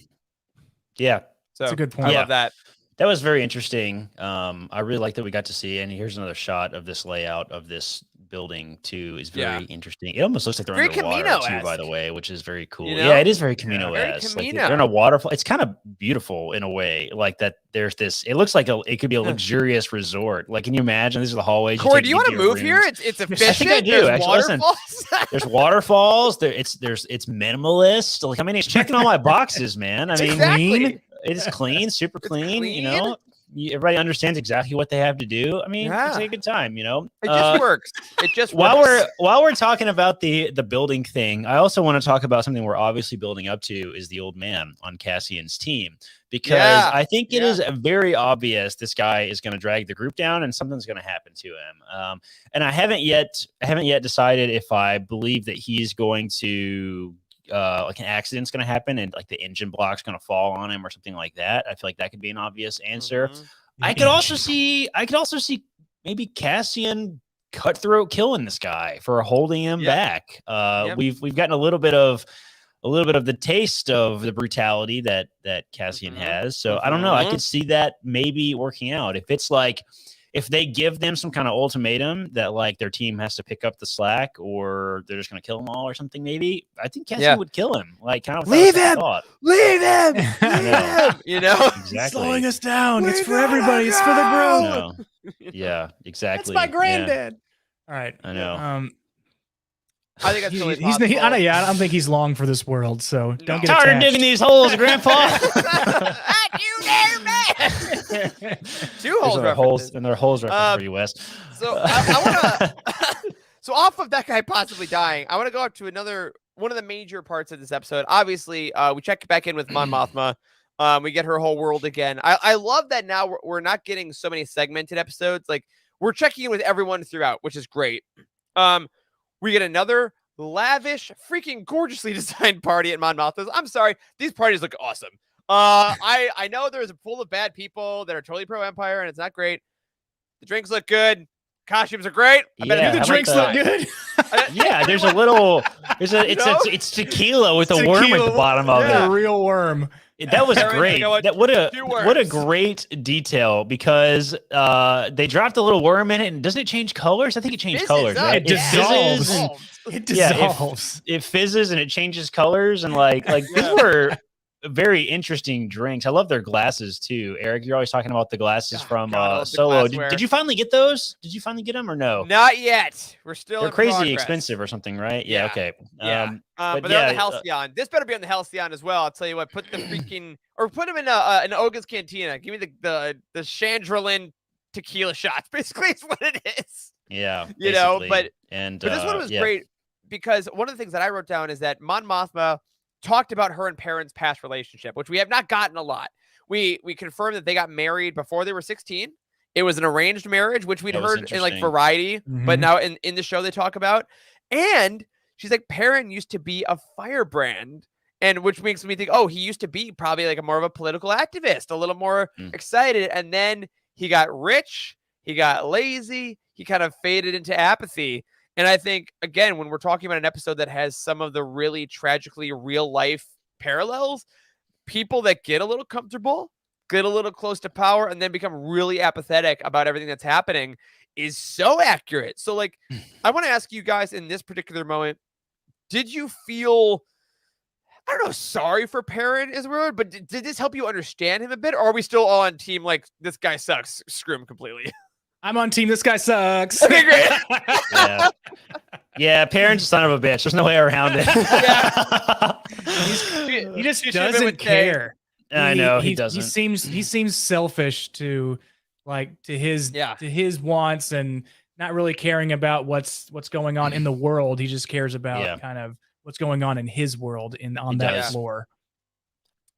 Yeah. So that's a good point. I love that. That was very interesting. I really like that we got to see, and here's another shot of this layout of this building too. Is very interesting. It almost looks like they're very underwater Camino-esque. too, by the way, which is very cool. Yeah, it is very Camino-esque. Like they're in a waterfall. It's kind of beautiful in a way. Like that. There's this. It looks like it could be a luxurious resort. Like, can you imagine? These are the hallways. Corey, do you want to move here? It's efficient. I think I do. There's actually, waterfalls. There's waterfalls. It's minimalist. Like, I mean, it's checking all my boxes, man. I mean, exactly. It's clean, super clean. Everybody understands exactly what they have to do. I mean, it's a good time. It just works. It just while works. we're talking about the building thing, I also want to talk about something we're obviously building up to is the old man on Cassian's team, because I think it is very obvious this guy is going to drag the group down and something's going to happen to him. And I haven't yet decided if I believe that he's going to like an accident's going to happen and like the engine block's going to fall on him or something like that. I feel like that could be an obvious answer. I could also see maybe Cassian cutthroat killing this guy for holding him back. We've gotten a little bit of the taste of the brutality that Cassian has. So I don't know. I could see that maybe working out if they give them some kind of ultimatum that like their team has to pick up the slack or they're just going to kill them all or something. Maybe I think Cassian would kill him. Like kind of leave him. Exactly. He's slowing us down. It's for everybody. It's for the group. Yeah, exactly. That's my granddad. All right. I know. I think that's really I don't think he's long for this world. So don't get tired attached. of digging these holes, Grandpa. Two holes, and their holes reference for you, Wes. So I want to. So off of that guy possibly dying, I want to go up to one of the major parts of this episode. Obviously, we check back in with Mon Mothma. We get her whole world again. I love that now we're not getting so many segmented episodes. Like we're checking in with everyone throughout, which is great. We get another lavish, freaking gorgeously designed party at Mon Mothma's. I'm sorry, these parties look awesome. I know there's full of bad people that are totally pro Empire, and it's not great. The drinks look good. Costumes are great. I bet Yeah, Do the how about drinks look that? good? Yeah, there's a little. know? It's tequila with a worm at the Tequila, bottom of yeah, it. a real worm. That was Aaron's like, great. I want That what a 2 what a worms. great detail because they dropped a little worm in it, and doesn't it change colors? I think it changed Fizzes colors, up, right? It dissolves. It Yeah, dissolves. it fizzes and it changes colors, and like these Yeah. were very interesting drinks. I love their glasses too. Eric, you're always talking about the glasses Oh, from God, I love the Solo. glassware. Did you finally get those? Did you finally get them or no? Not yet. We're still They're in crazy progress. expensive or something, right? Yeah. Yeah. Okay. Yeah. But But they're on the yeah, Halcyon. This better be on the Halcyon as well. I'll tell you what. Put the freaking or put them in an Oga's Cantina. Give me the Chandrelin tequila shots. Basically, is what it is. yeah. You know, basically. but this one was yeah. great because one of the things that I wrote down is that Mon Mothma talked about her and Perrin's past relationship, which we have not gotten a lot. We confirmed that they got married before they were 16. It was an arranged marriage, which we'd That was heard in like interesting. Variety, but Mhm. now in the show they talk about. And she's like, Perrin used to be a firebrand, and which makes me think, oh, he used to be probably like a more of a political activist, a little more Mm. excited, and then he got rich, he got lazy, he kind of faded into apathy. And I think, again, when we're talking about an episode that has some of the really tragically real life parallels, people that get a little comfortable, get a little close to power, and then become really apathetic about everything that's happening is so accurate. So, like, I want to ask you guys in this particular moment, did you feel, I don't know, sorry for Perrin is weird, but did this help you understand him a bit? Or are we still all on team, like, this guy sucks, screw him completely? I'm on team. This guy sucks. Okay, great. Yeah. Yeah, Perrin's a son of a bitch. There's no way around it. He just She should've been doesn't with Tay. care. I know he doesn't. He seems selfish to his Yeah. to his wants and not really caring about what's going on in the world. He just cares about Yeah. kind of what's going on in his world on He that does. floor.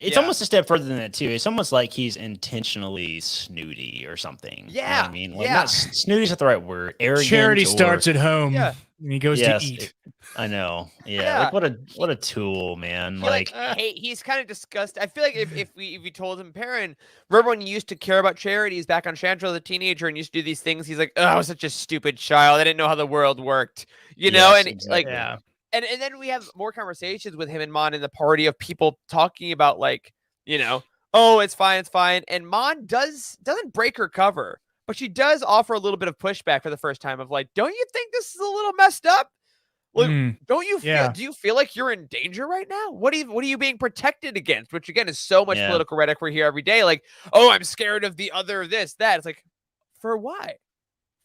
It's Yeah. almost a step further than that too. It's almost like he's intentionally snooty or something. You know what Yeah, I mean, like yeah. not snooty's not the right word. Arrogant. Charity or- starts at home. Yeah. And he goes Yes, to eat. I know. Yeah, Yeah. like what a tool, man. I feel Like, hey, he's kind of disgusted. I feel like if we told him, Perrin, remember when you used to care about charities back on Chandra as a teenager and used to do these things? He's like, oh, I was such a stupid child. I didn't know how the world worked. You know, yes, and exactly. like, and then we have more conversations with him and Mon in the party of people talking about like, you know, oh, it's fine. And Mon doesn't break her cover, but she does offer a little bit of pushback for the first time of like, don't you think this is a little messed up? Like, don't you feel? Yeah. Do you feel like you're in danger right now? What are you being protected against? Which again is so much Yeah. political rhetoric we hear every day. Like, oh, I'm scared of the other, this, that. It's like, for what?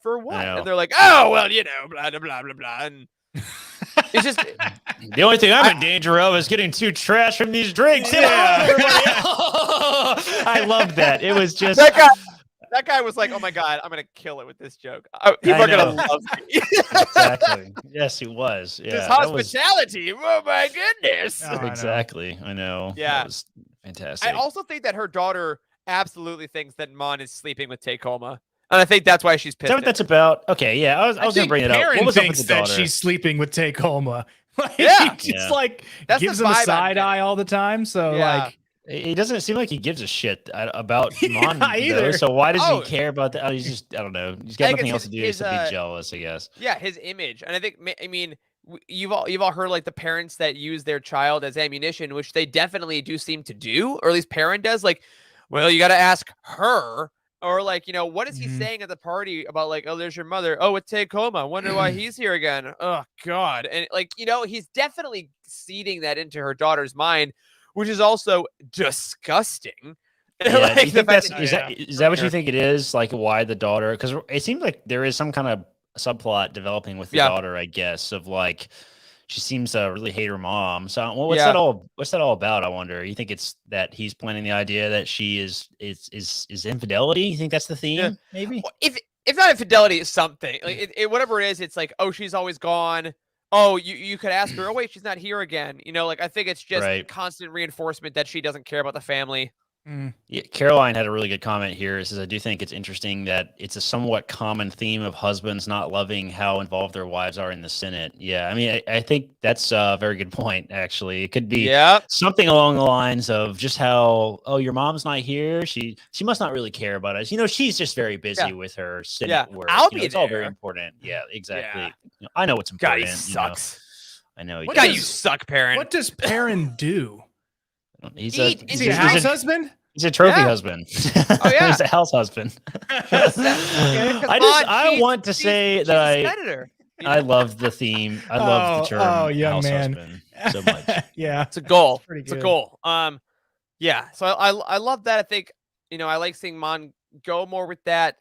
For what? know. And they're like, oh, well, you know, blah blah blah blah blah. And it's just The only thing I'm in danger of is getting too trash from these drinks. Yeah. I love that. It was just that guy was like, oh my god, I'm gonna kill it with this joke. People I are gonna know. love me. exactly. Yes, he was. Yeah, His that was- hospitality. Oh my goodness. Oh, I know. exactly. I know. Yeah. That was fantastic. I also think that her daughter absolutely thinks that Mon is sleeping with Takoma. And I think that's why she's Is pissed. that what that's about? Okay, yeah. I was gonna think bring it up. Perrin What was up with thinks the that daughter? she's sleeping with Takoma. Like, Yeah. he just Yeah. like That's the gives him a vibe I'm side getting. eye all the time. So Yeah. like, He doesn't seem like he gives a shit about Yeah, Mon though, either. so why does Oh. he care about that? Oh, he's just, I don't know. He's I got think nothing it's else to do his- except his, be jealous, I guess. Yeah, his image. And I think, I mean, you've all heard like the parents that use their child as ammunition, which they definitely do seem to do, or at least parent does. Like, well, you got to ask her, or like, you know, what is he Mhm. saying at the party about like, oh, there's your mother. Oh, it's Takoma. Wonder why he's here again. Oh God. And like, you know, he's definitely seeding that into her daughter's mind, which is also disgusting. Yeah, Like, do you the think fact that's that- is that what Sure. you think it is? Like why the daughter? Because it seems like there is some kind of subplot developing with the Yeah. daughter, I guess, of like she seems to really hate her mom. So what's Yeah. that all? What's that all about? I wonder. You think it's that he's planning the idea that she is infidelity? You think that's the theme? Yeah. Maybe. Well, if not infidelity, it's something like whatever it is. It's like, oh, she's always gone. Oh, you could ask her. Oh, wait, she's not here again. You know, like I think it's just Right. constant reinforcement that she doesn't care about the family. Yeah, Caroline had a really good comment here. It says, I do think it's interesting that it's a somewhat common theme of husbands not loving how involved their wives are in the Senate. Yeah, I mean, I think that's a very good point, actually. It could be Yep. something along the lines of just how, oh, your mom's not here. She must not really care about us. She's just very busy with her Senate work. I'll be it's all very there. important. Yeah, exactly. Yeah. I know what's God, important. he sucks. I know. God, you suck, Perrin. What does Perrin do? He's Is he a house husband? He's a trophy husband. Oh yeah, he's a house husband. I want to say that I love the theme. I love the term house husband so much. Yeah, it's a goal. It's a goal. Yeah. So I love that. I think I like seeing Mon go more with that.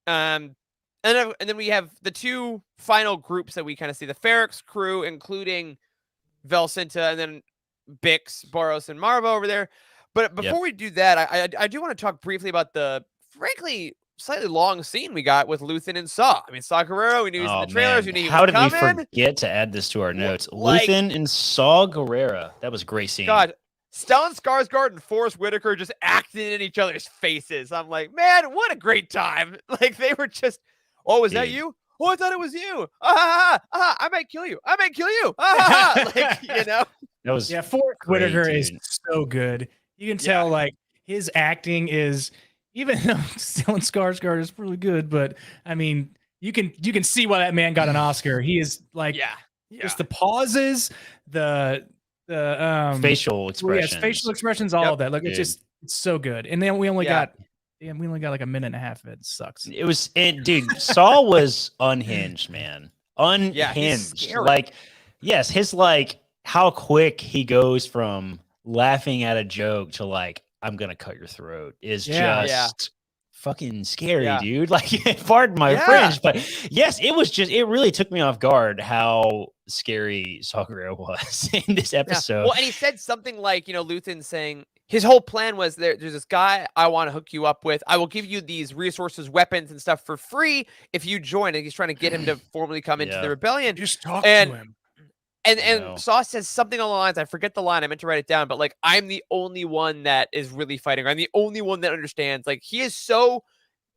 And then we have the two final groups that we kind of see: the Ferrex crew, including Velcinta, and then Bix, Boros, and Marva over there. But before we do that, I do want to talk briefly about the, frankly, slightly long scene we got with Luthen and Saw. I mean, Saw Gerrera, we knew he was in the trailers. We knew he How did we coming. forget to add this to our notes? Luthen and Saw Gerrera. That was a great scene. God, Stellan Skarsgård and Forrest Whitaker just acting in each other's faces. I'm like, man, what a great time. Like, they were just, oh, was that you? Oh, I thought it was you. I might kill you. I might kill you. Like, That was Forrest Whitaker is so good. You can tell, like, his acting is, even though Stellan Skarsgård is really good, but I mean, you can see why that man got an Oscar. He is like, just the pauses, the facial expressions, facial expressions, all of that. Like, it's so good. And then we only got like a minute and a half of it. It sucks. Dude, Saul was unhinged, man. Unhinged. Like, yes, his how quick he goes from laughing at a joke to like, I'm gonna cut your throat is just fucking scary, dude. Like, pardon my French, but yes, it really took me off guard how scary Saw Gerrera was in this episode. Well, and he said something like, Luthen saying his whole plan was there's this guy I want to hook you up with. I will give you these resources, weapons, and stuff for free if you join. And he's trying to get him to formally come into the rebellion. Just talk to him. And Saw says something along the lines, I forget the line, I meant to write it down, but like, I'm the only one that is really fighting. I'm the only one that understands. Like, he is so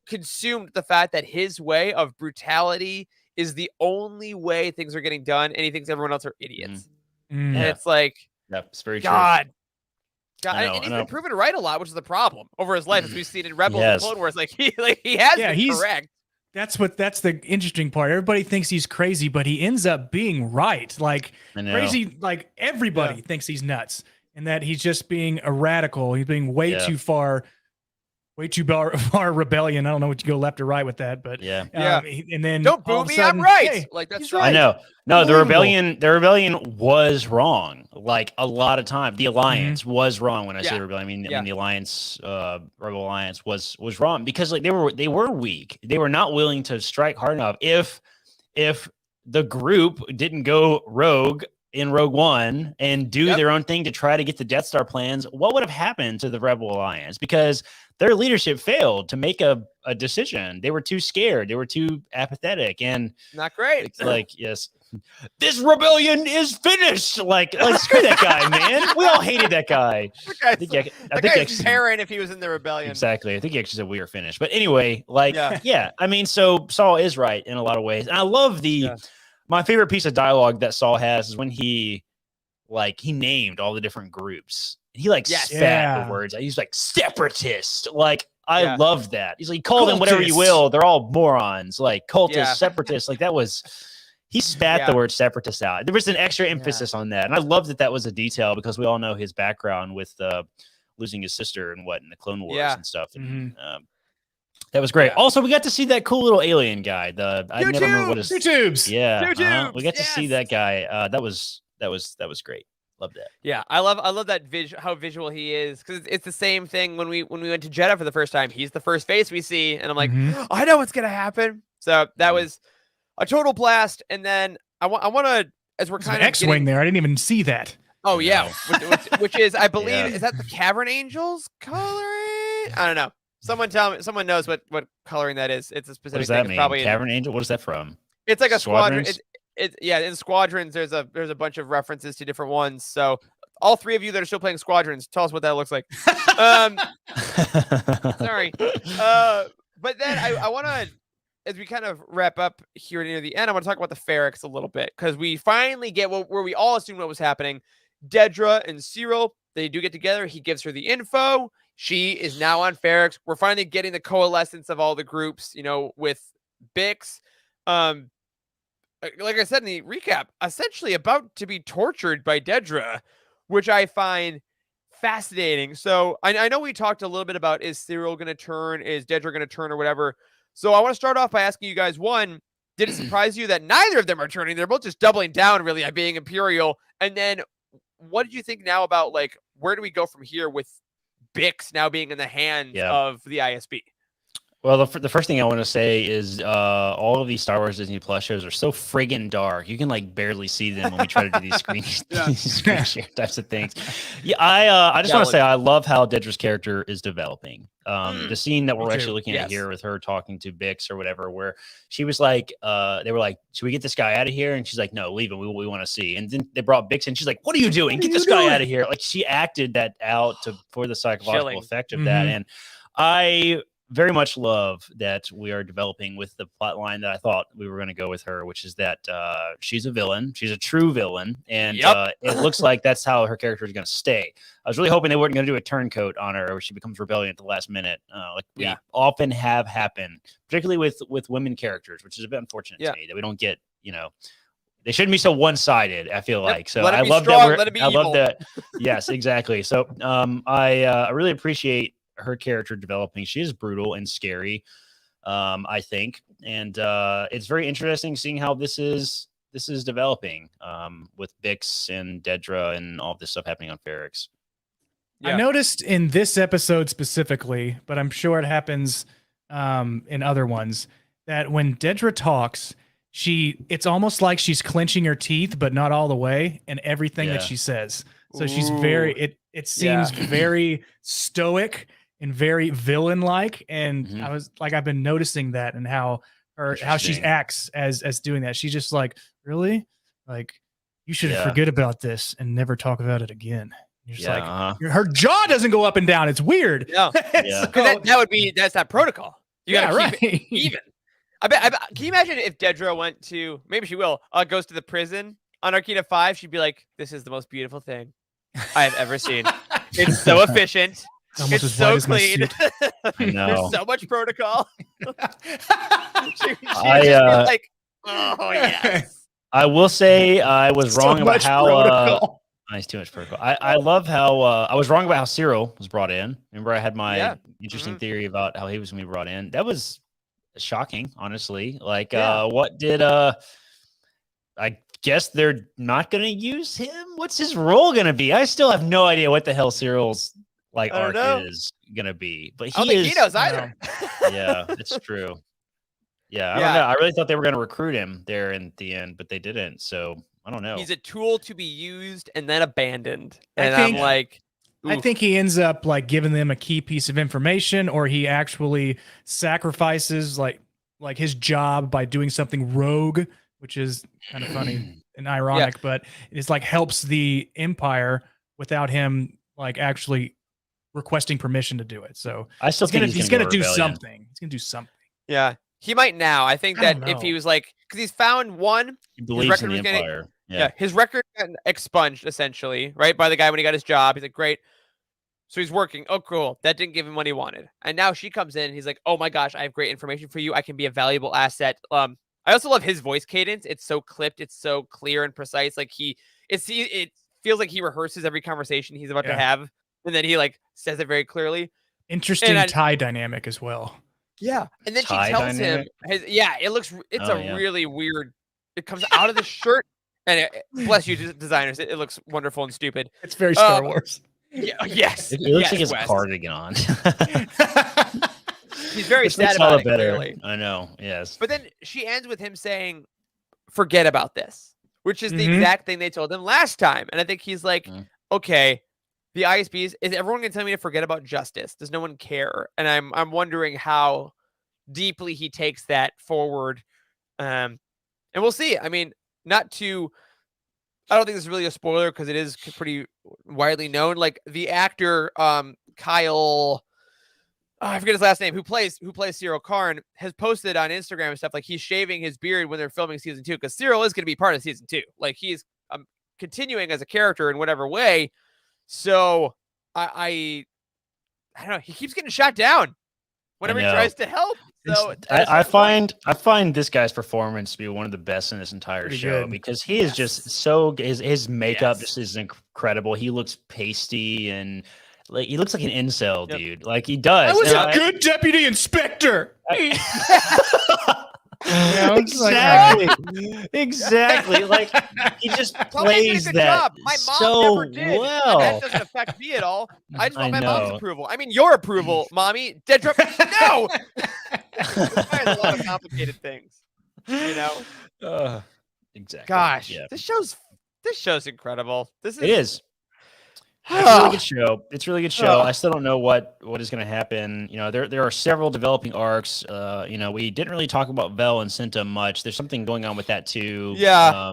consumed with the fact that his way of brutality is the only way things are getting done, and he thinks everyone else are idiots. And it's like, it's very God. True. And he's been proven right a lot, which is the problem over his life, as we've seen in Rebels and Clone Wars. Like, he has been correct. That's the interesting part. Everybody thinks he's crazy, but he ends up being right. Like, crazy, like everybody thinks he's nuts, and that he's just being a radical. He's being way too far rebellion. I don't know what you go left or right with that, but and then don't boo me, I'm right. Hey, like, that's right. I know. No, the rebellion was wrong. Like, a lot of time, the Alliance was wrong. When I say rebellion, I mean the Alliance, Rebel Alliance was wrong, because like they were weak. They were not willing to strike hard enough. If the group didn't go rogue in Rogue One and do their own thing to try to get the Death Star plans, what would have happened to the Rebel Alliance? Because their leadership failed to make a decision. They were too scared. They were too apathetic, and not great. Like, yes, this rebellion is finished. Like screw that guy, man. We all hated that guy. I think Perrin if he was in the rebellion. Exactly. I think he actually said we are finished. But anyway, I mean, so Saul is right in a lot of ways. And I love my favorite piece of dialogue that Saul has is when he named all the different groups. He spat the words. He's like, separatist. Like, I love that. He's like, call them whatever you will. They're all morons. Like, cultists, separatists. Like, that was, he spat the word separatist out. There was an extra emphasis on that. And I love that was a detail, because we all know his background with losing his sister and in the Clone Wars and stuff. And, that was great. Also, we got to see that cool little alien guy. I never remember what his tubes. Yeah. We got to see that guy. That was great. Love that. Yeah, I love that how visual he is, because it's the same thing when we went to Jeddah for the first time. He's the first face we see, and I'm like, I know what's gonna happen. So that was a total blast. And then I want to, as we're kind of X-wing there. I didn't even see that. Oh yeah, which is, I believe, is that the Cavern Angels coloring? I don't know. Someone tell me. Someone knows what coloring that is. It's a specific. What does that thing. mean? Probably Cavern Angel. What is that from? It's like a squadron. In Squadrons, there's a bunch of references to different ones. So all three of you that are still playing Squadrons, tell us what that looks like. Um, sorry. But then I want to, as we kind of wrap up here near the end, I want to talk about the Ferrex a little bit, because we finally get where we all assumed what was happening. Dedra and Cyril, they do get together. He gives her the info. She is now on Ferrex. We're finally getting the coalescence of all the groups, with Bix. Like I said in the recap, essentially about to be tortured by Dedra, which I find fascinating. So I know we talked a little bit about, is Cyril going to turn? Is Dedra going to turn or whatever? So I want to start off by asking you guys, one, did it surprise you that neither of them are turning? They're both just doubling down really on being Imperial. And then what did you think now about, like, where do we go from here with Bix now being in the hands of the ISB? Well, the first thing I want to say is all of these Star Wars Disney Plus shows are so friggin' dark. You can like barely see them when we try to do these screen share types of things. Yeah, I just want to say I love how Dedra's character is developing. The scene that we're actually looking at here with her talking to Bix or whatever, where she was like, they were like, should we get this guy out of here? And she's like, no, leave him. We want to see. And then they brought Bix in. She's like, what are you doing? Get this guy out of here. Like, she acted that out for the psychological effect of that. And I very much love that we are developing with the plot line that I thought we were going to go with her, which is that she's a villain. She's a true villain. And it looks like that's how her character is going to stay. I was really hoping they weren't going to do a turncoat on her where she becomes rebellion at the last minute. Like we often have happened, particularly with women characters, which is a bit unfortunate to me that we don't get, they shouldn't be so one-sided, I feel like. So I love that. I love that. Yes, exactly. So I really appreciate her character developing. She is brutal and scary, I think, and it's very interesting seeing how this is developing with Bix and Dedra and all of this stuff happening on Ferrex. I noticed in this episode specifically, but I'm sure it happens in other ones, that when Dedra talks, it's almost like she's clenching her teeth, but not all the way, and everything that she says. So she's very, it seems very stoic and very villain-like, and I was like, I've been noticing that, and how she acts as doing that. She's just like, really, like, you should forget about this and never talk about it again. You're just like, her jaw doesn't go up and down. It's weird. Yeah, that's that protocol. You gotta keep it even. I bet. Can you imagine if Dedra went to, maybe she will, goes to the prison on Narkina 5? She'd be like, "This is the most beautiful thing I have ever seen. It's so efficient." It's so clean. I know. There's so much protocol. Like, oh yes. I will say I was wrong about how nice, too much protocol. I love how I was wrong about how Cyril was brought in. Remember, I had my interesting theory about how he was going to be brought in. That was shocking, honestly. Like, what did I guess they're not going to use him? What's his role going to be? I still have no idea what the hell Cyril's arc is gonna be, but he knows either. Yeah, it's true. Yeah, I don't know. I really thought they were gonna recruit him there in the end, but they didn't. So I don't know. He's a tool to be used and then abandoned. And I'm like, I think he ends up like giving them a key piece of information, or he actually sacrifices like his job by doing something rogue, which is kind of funny and ironic, but it's like helps the Empire without him like actually requesting permission to do it. So I still think he's gonna do something. He's gonna do something. Yeah, he might now. I think that if he was like, because he's found one, he believes in the Empire. His record got expunged essentially, right, by the guy when he got his job. He's like, great. So he's working. Oh, cool. That didn't give him what he wanted. And now she comes in. And he's like, oh my gosh, I have great information for you. I can be a valuable asset. I also love his voice cadence. It's so clipped. It's so clear and precise. Like it feels like he rehearses every conversation he's about to have. And then he like says it very clearly. Interesting tie dynamic as well. Yeah. And then she tells him, it's really weird. It comes out of the shirt, and bless you, designers. It looks wonderful and stupid. It's very Star Wars. Yeah. Yes. It looks like his cardigan on. He's very sad about it, clearly. I know. Yes. But then she ends with him saying, forget about this, which is the exact thing they told him last time. And I think he's like, okay, the ISBs, is everyone going to tell me to forget about justice? Does no one care? And I'm wondering how deeply he takes that forward. And we'll see. I mean, not to I don't think this is really a spoiler because it is pretty widely known. Like the actor Kyle, I forget his last name, who plays Cyril Karn, has posted on Instagram and stuff like he's shaving his beard when they're filming season 2 because Cyril is going to be part of season 2. Like he's continuing as a character in whatever way. So I don't know. He keeps getting shot down whenever he tries to help. So I find this guy's performance to be one of the best in this entire Pretty show good. because he is just so his makeup just is incredible. He looks pasty and like he looks like an incel dude. Like he does. I was a good deputy inspector. Exactly. Exactly. Like he just plays that job. My mom so never did. well. And that doesn't affect me at all. I just want my mom's know. approval. I mean, your approval, mommy. Dead drop. No. There's a lot of complicated things. You know. Exactly. Gosh, yeah. this show's incredible. It is. It's a really good show. It's a really good show. I still don't know what is going to happen. You know, there are several developing arcs. You know, we didn't really talk about Vel and Cinta much. There's something going on with that too. Yeah.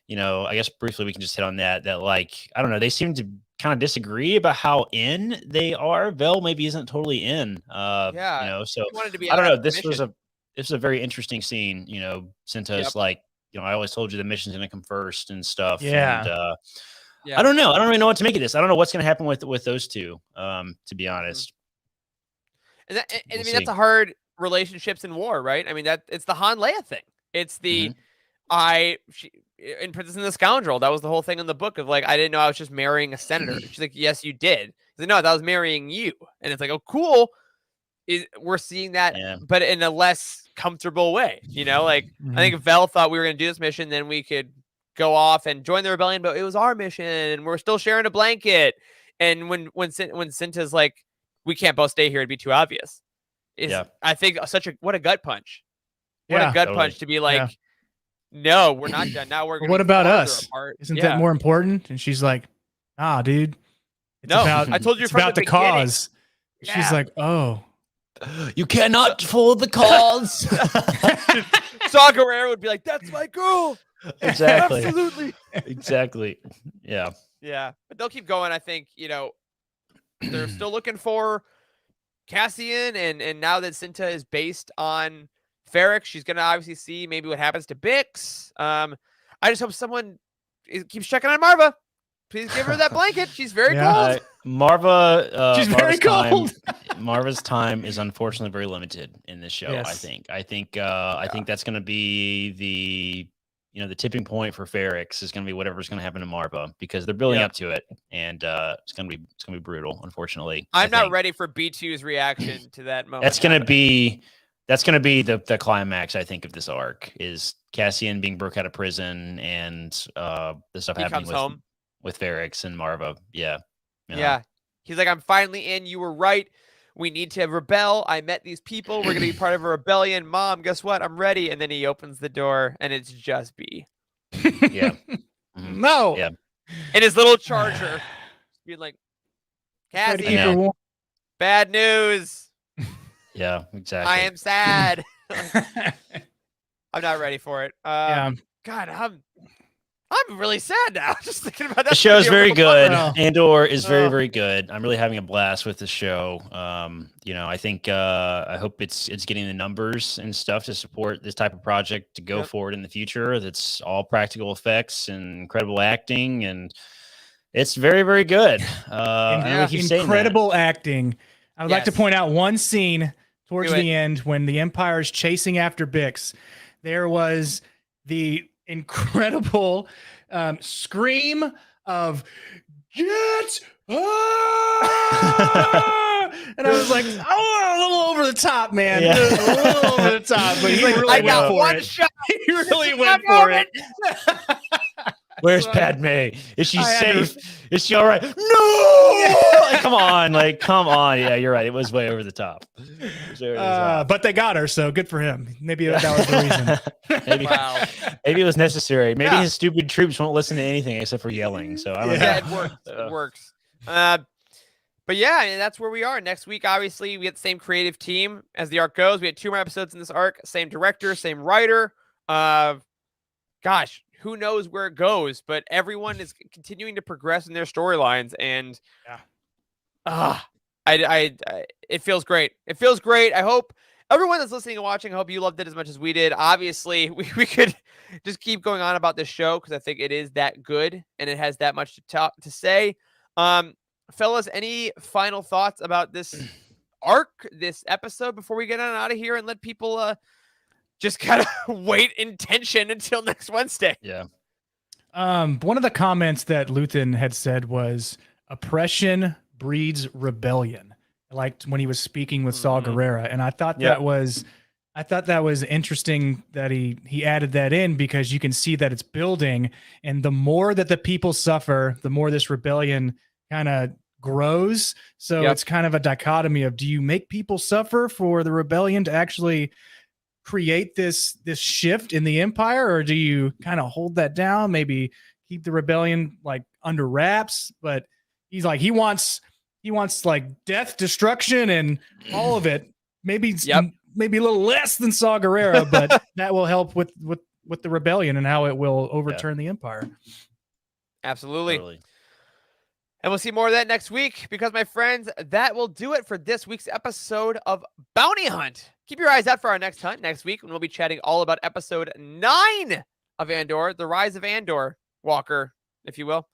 You know, I guess briefly we can just hit on that. That like I don't know. They seem to kind of disagree about how in they are. Vel maybe isn't totally in. Yeah. You know, so wanted to be I don't know. out of This mission. was a very interesting scene. You know, Cinta's like, you know, I always told you the mission's going to come first and stuff. Yeah. And, yeah. I don't know. I don't really know what to make of this. I don't know what's going to happen with those two. To be honest, and I mean that's a hard relationships in war, right? I mean it's the Han Leia thing. It's the in Princess and the Scoundrel. That was the whole thing in the book of like I didn't know I was just marrying a senator. She's like, yes, you did. He's like, no, that was marrying you. And it's like, oh, cool. We're seeing that, but in a less comfortable way. You know, like I think Vel thought we were going to do this mission, then we could go off and join the rebellion, but it was our mission and we're still sharing a blanket. And when Cinta's like, we can't both stay here, it'd be too obvious. I think what a gut punch. What a gut punch to be like, no, we're not done. Now we're going to what about us? Apart. Isn't that more important? And she's like, dude. I told you it's from about the cause. Yeah. She's like, oh. You cannot follow the cause. Saw Gerrera would be like, that's my girl. Exactly. Absolutely. Exactly. Yeah. Yeah. But they'll keep going. I think, you know, they're still looking for Cassian. And now that Cinta is based on Ferrix, she's going to obviously see maybe what happens to Bix. I just hope someone keeps checking on Marva. Please give her that blanket. She's very cold. Marva. She's very cold. Marva's time is unfortunately very limited in this show. Yes. I think that's going to be the tipping point for Ferrix is going to be whatever's going to happen to Marva because they're building up to it, and it's going to be brutal. Unfortunately, I'm not ready for B2's reaction to that moment. That's going to be the climax. I think of this arc is Cassian being broke out of prison and the stuff happening with Ferrix and Marva. Yeah. Yeah. He's like, I'm finally in. You were right. We need to rebel. I met these people. We're going to be part of a rebellion. Mom, guess what? I'm ready. And then he opens the door and it's just B. Yeah. No. Yeah. And his little charger being like, Cassie, bad news. Yeah, exactly. I am sad. I'm not ready for it. God, I'm really sad now. Just thinking about that. The show's very good. Andor is very, very good. I'm really having a blast with the show. I think I hope it's getting the numbers and stuff to support this type of project to go forward in the future. That's all practical effects and incredible acting, and it's very, very good. Incredible acting. I would like to point out one scene towards the end when the Empire is chasing after Bix. There was the incredible scream of "Get!" And I was like, a little over the top, man. A little over the top, but he really went for it. He really went for it. Where's Padme? Is she safe? Is she all right? No! Come on. Yeah, you're right. It was way over the top. But they got her, so good for him. Maybe that was the reason. Maybe it was necessary. Maybe his stupid troops won't listen to anything except for yelling. So I don't know. It works. It works. But yeah, that's where we are. Next week, obviously, we get the same creative team as the arc goes. We had 2 more episodes in this arc. Same director, same writer. gosh, who knows where it goes, but everyone is continuing to progress in their storylines, and it feels great. It feels great. I hope everyone that's listening and watching, I hope you loved it as much as we did. Obviously, we could just keep going on about this show because I think it is that good and it has that much to say. Fellas, any final thoughts about this arc, this episode before we get on out of here and let people just kind of wait in tension until next Wednesday? Yeah. One of the comments that Luthen had said was oppression breeds rebellion. Like when he was speaking with Saw Gerrera. And I thought that was interesting that he added that in, because you can see that it's building, and the more that the people suffer, the more this rebellion kind of grows. So it's kind of a dichotomy of, do you make people suffer for the rebellion to actually create this shift in the Empire, or do you kind of hold that down, maybe keep the rebellion like under wraps? But he's like, he wants like death, destruction, and all of it. Maybe a little less than Saw Gerrera, but that will help with the rebellion and how it will overturn the Empire. Absolutely. Totally. And we'll see more of that next week, because, my friends, that will do it for this week's episode of Bounty Hunt. Keep your eyes out for our next hunt next week, when we'll be chatting all about episode 9 of Andor, The Rise of Andor, Walker, if you will.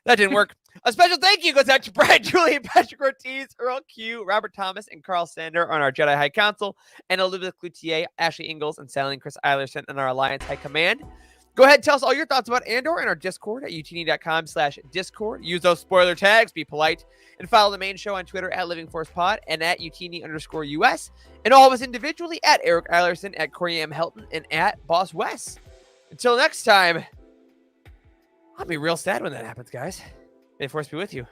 That didn't work. A special thank you goes out to Brad, Julian, Patrick Ortiz, Earl Q, Robert Thomas, and Carl Sander on our Jedi High Council, and Elizabeth Cloutier, Ashley Ingalls, and Sailing Chris Eilerson on our Alliance High Command. Go ahead and tell us all your thoughts about Andor in our Discord at utini.com/Discord. Use those spoiler tags, be polite, and follow the main show on Twitter at LivingForcePod and at utini_US, and all of us individually at Eric Eilerson, at Corey M. Helton, and at Boss Wes. Until next time, I'll be real sad when that happens, guys. May the Force be with you.